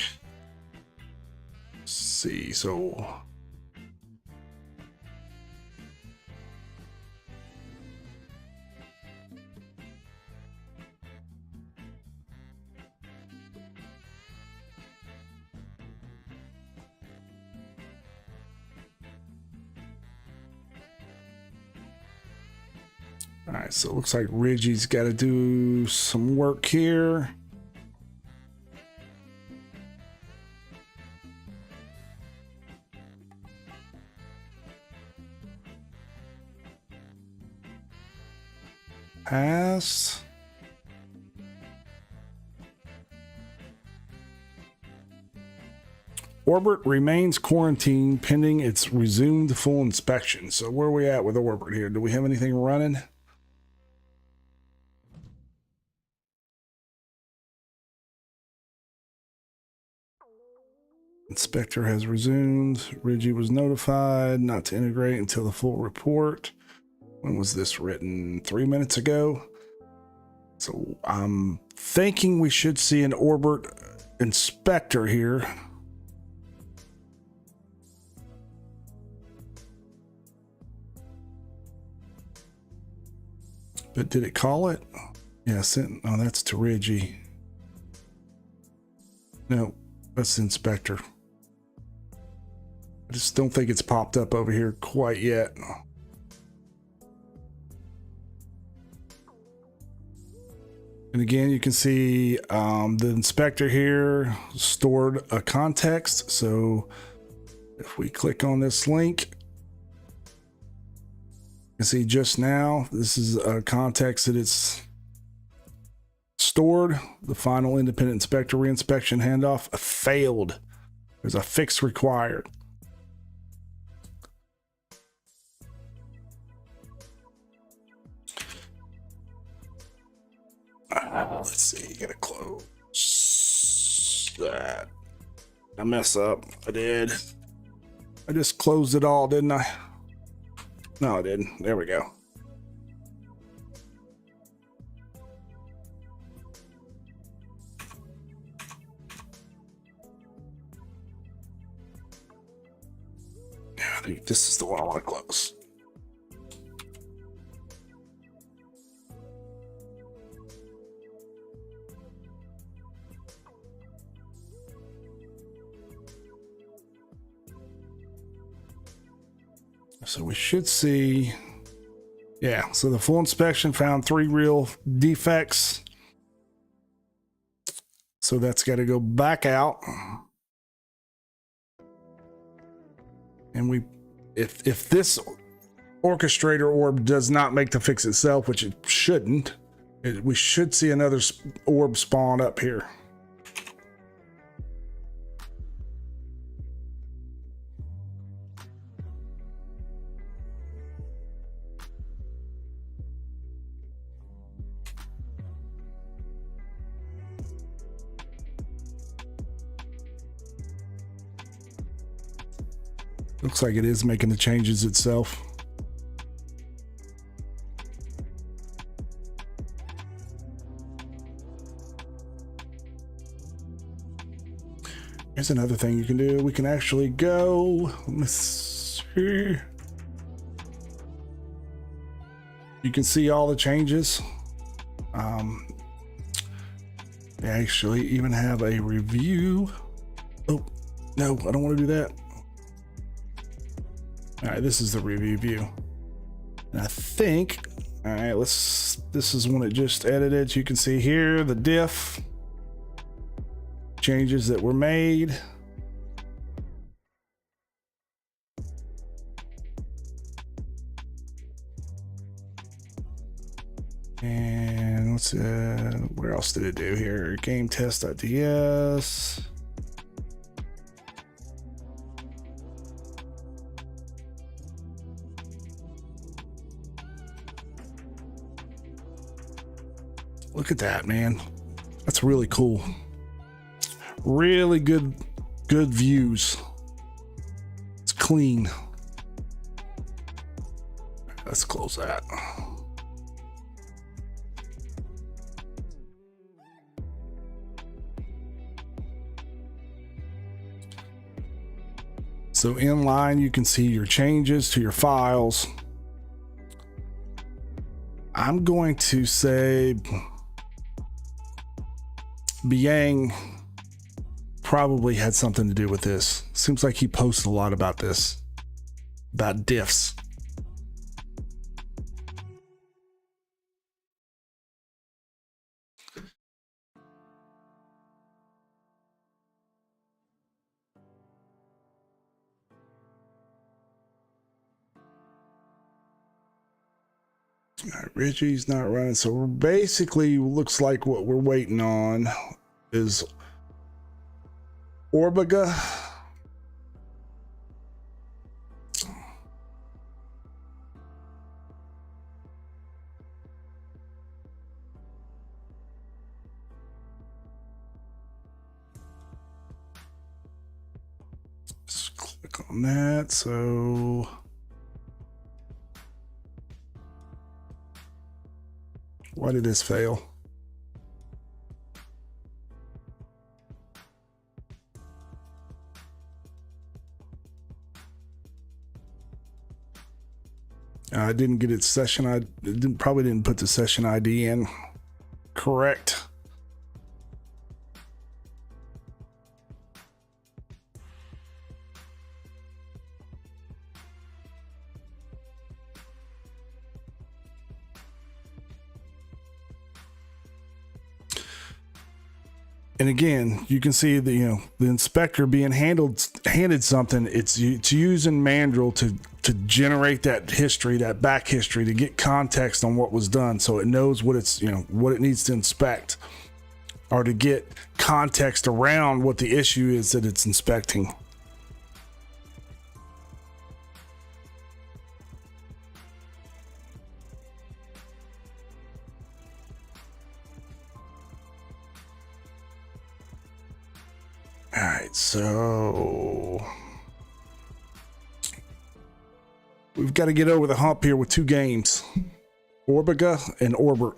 Let's see, so all right, so it looks like Ridgy's got to do some work here. Pass. Orbit remains quarantined pending its resumed full inspection. So where are we at with Orbit here? Do we have anything running? Inspector has resumed. Ridgy was notified not to integrate until the full report. When was this written? 3 minutes ago. So I'm thinking we should see an Orbit inspector here. But did it call it? Yeah, sent. Oh, that's to Ridgy. No, that's the inspector. I just don't think it's popped up over here quite yet. And again, you can see the inspector here stored a context. So if we click on this link, you can see just now, this is a context that it's stored. The final independent inspector reinspection handoff failed. There's a fix required. Let's see, gotta close that. I mess up. I did. I just closed it all, didn't I? No, I didn't. There we go. I think this is the one I want to close. So we should see, yeah, so the full inspection found 3 real defects. So that's got to go back out. And if this orchestrator orb does not make the fix itself, which it shouldn't, we should see another orb spawn up here. Looks like it is making the changes itself. Here's another thing you can do. We can actually go, let's see. You can see all the changes. They actually even have a review. Oh, no, I don't want to do that. All right, this is the review view. And I think, all right, this is when it just edited. You can see here the diff changes that were made. And What's where else did it do here? Game test.ts. Look at that, man. That's really cool. Really good views. It's clean. Let's close that. So inline, you can see your changes to your files. I'm going to say Biang probably had something to do with this. Seems like he posted a lot about this, about diffs. All right, Richie's not running, so we're basically looks like what we're waiting on is Orbiga. Let's click on that. So why did this fail? I didn't get its session. I probably didn't put the session ID in correct. And again, you can see the the inspector being handed something. It's using Mandrel to generate that history, that back history, to get context on what was done, so it knows what it's what it needs to inspect, or to get context around what the issue is that it's inspecting. All right, so we've got to get over the hump here with two games, Orbiga and Orbert.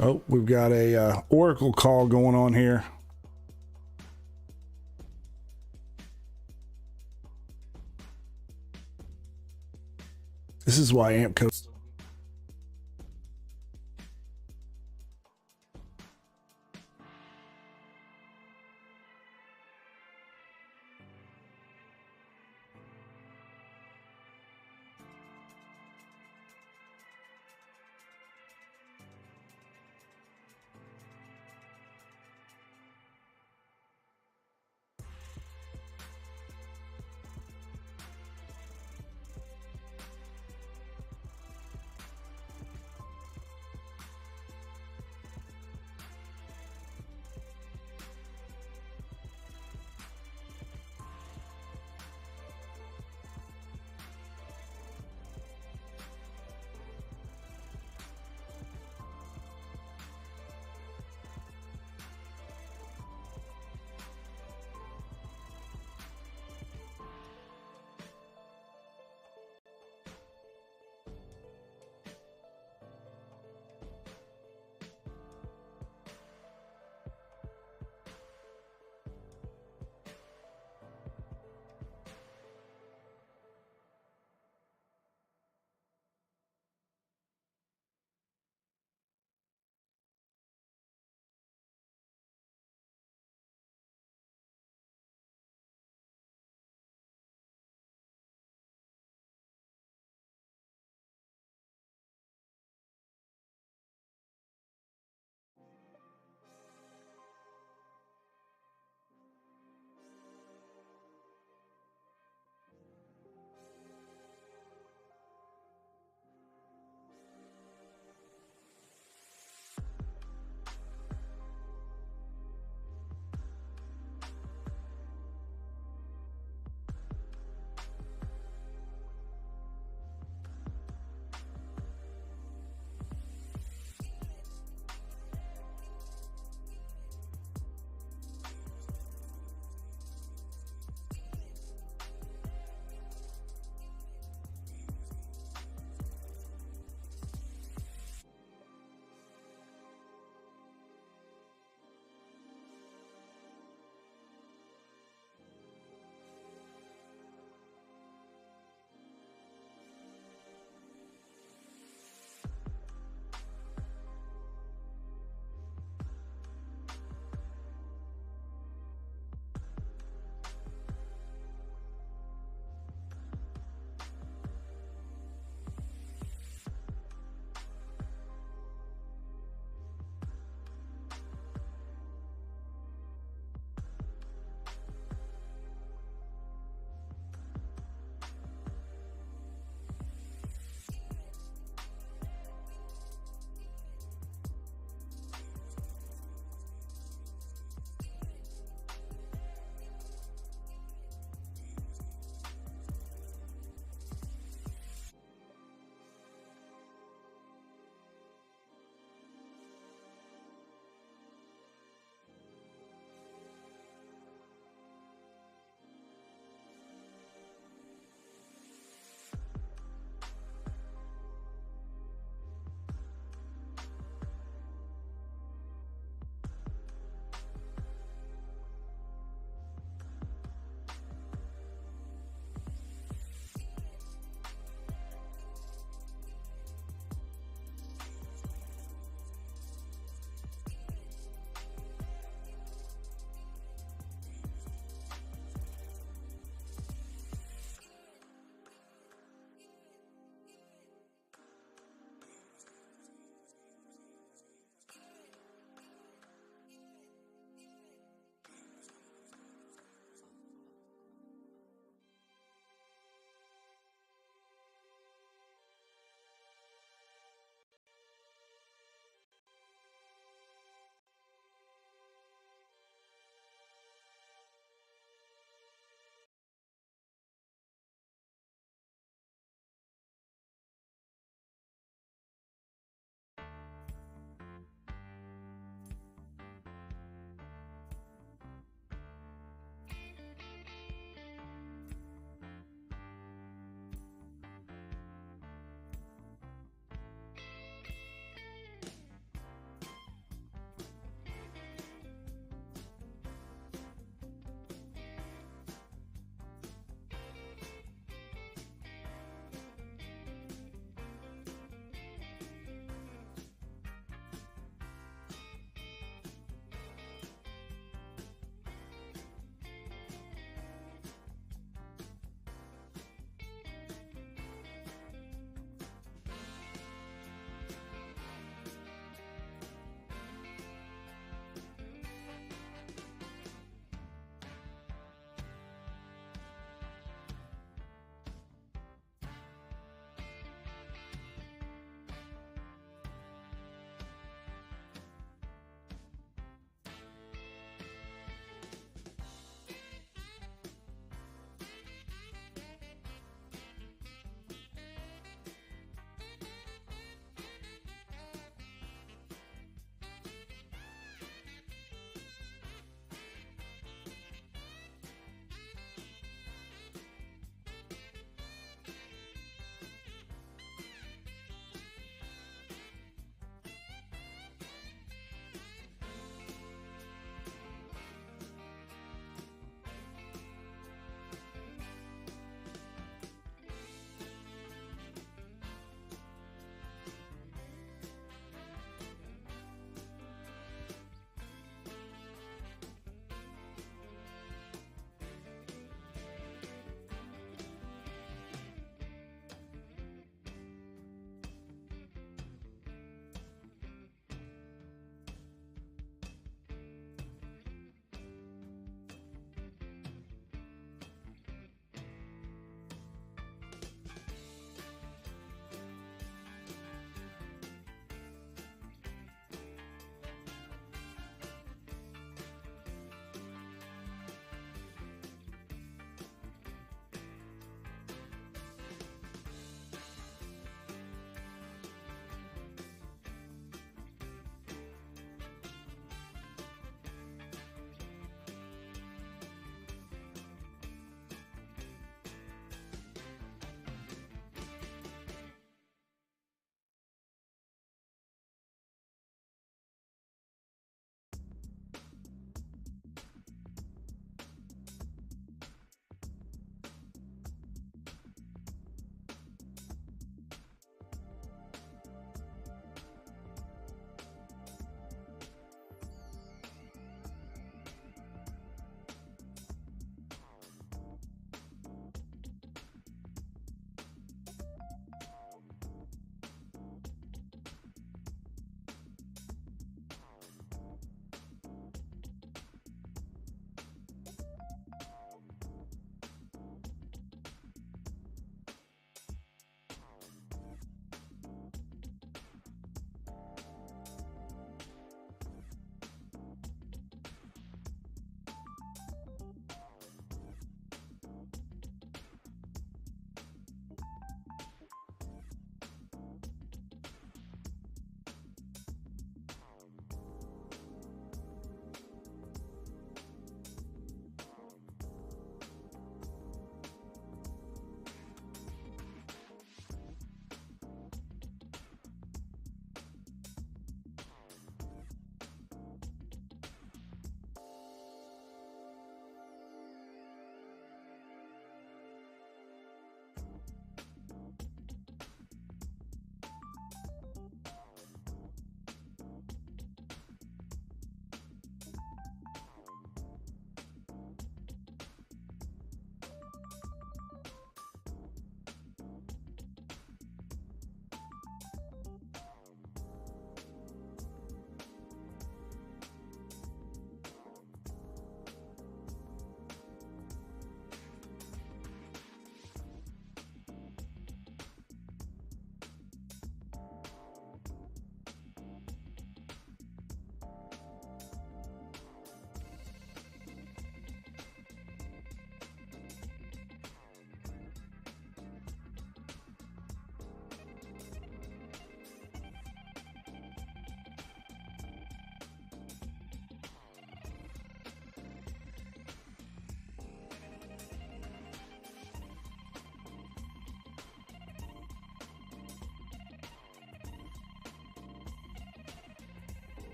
Oh, we've got a Oracle call going on here. This is why Ampcode.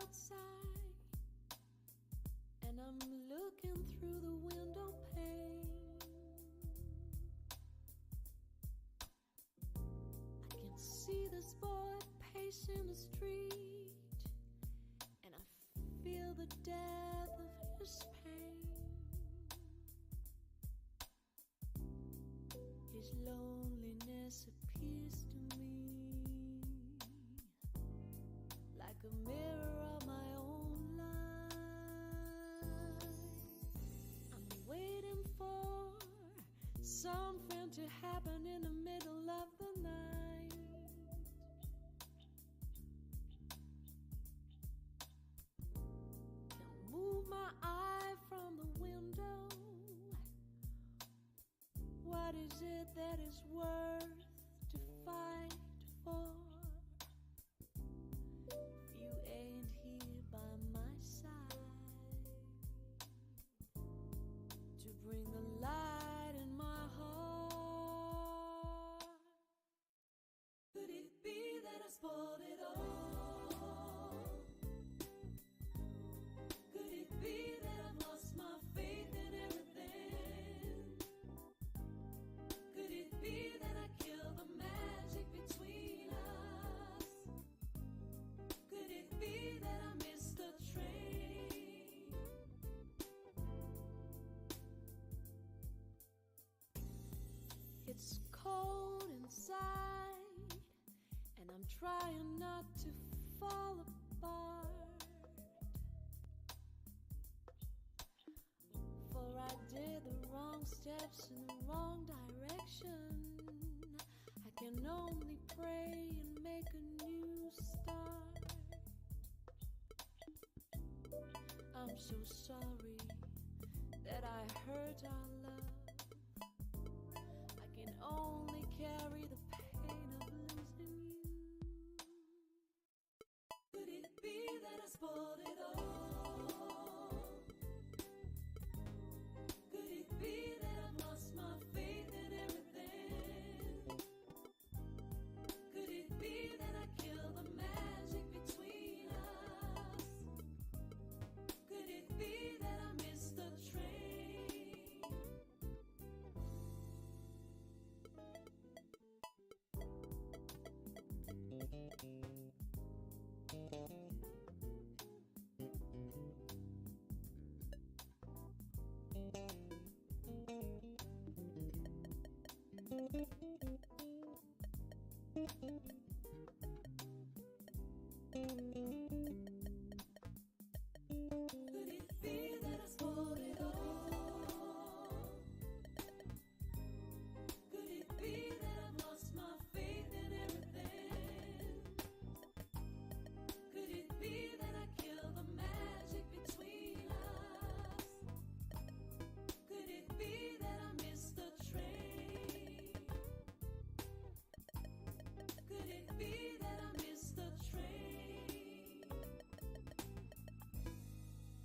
outside, and I'm looking through the window pane. I can see this boy pacing the street, and I feel the depth of his pain. His loneliness appears to me like a mirror of my own life. I'm waiting for something to happen in the middle of the night. Can't move my eye from the window. What is it that is worth to fight for? If you ain't here by my side to bring the light in my heart. Could it be that I spoiled it all? Could it be that I've lost my faith in everything? Could it be that I killed the magic between us? Could it be that I missed the train? It's cold inside, and I'm trying not to fall apart. For I did the wrong steps in the wrong direction. I can only pray and make a new start. I'm so sorry that I hurt our love. I can only carry the pain of losing you. Could it be that I spoiled it all? Could it be that I've lost my faith in everything? Could it be that I killed the magic between us? Could it be that I missed the train? Could it be that I spoiled it all? Could it be that I've lost my faith in everything? Could it be that I killed the magic between us? Could it be that I missed the train? Could it be that I missed the train?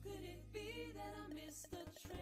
Could it be that I missed the train?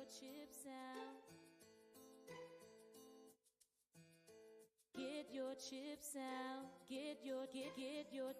chips out. Get your chips out. Get your.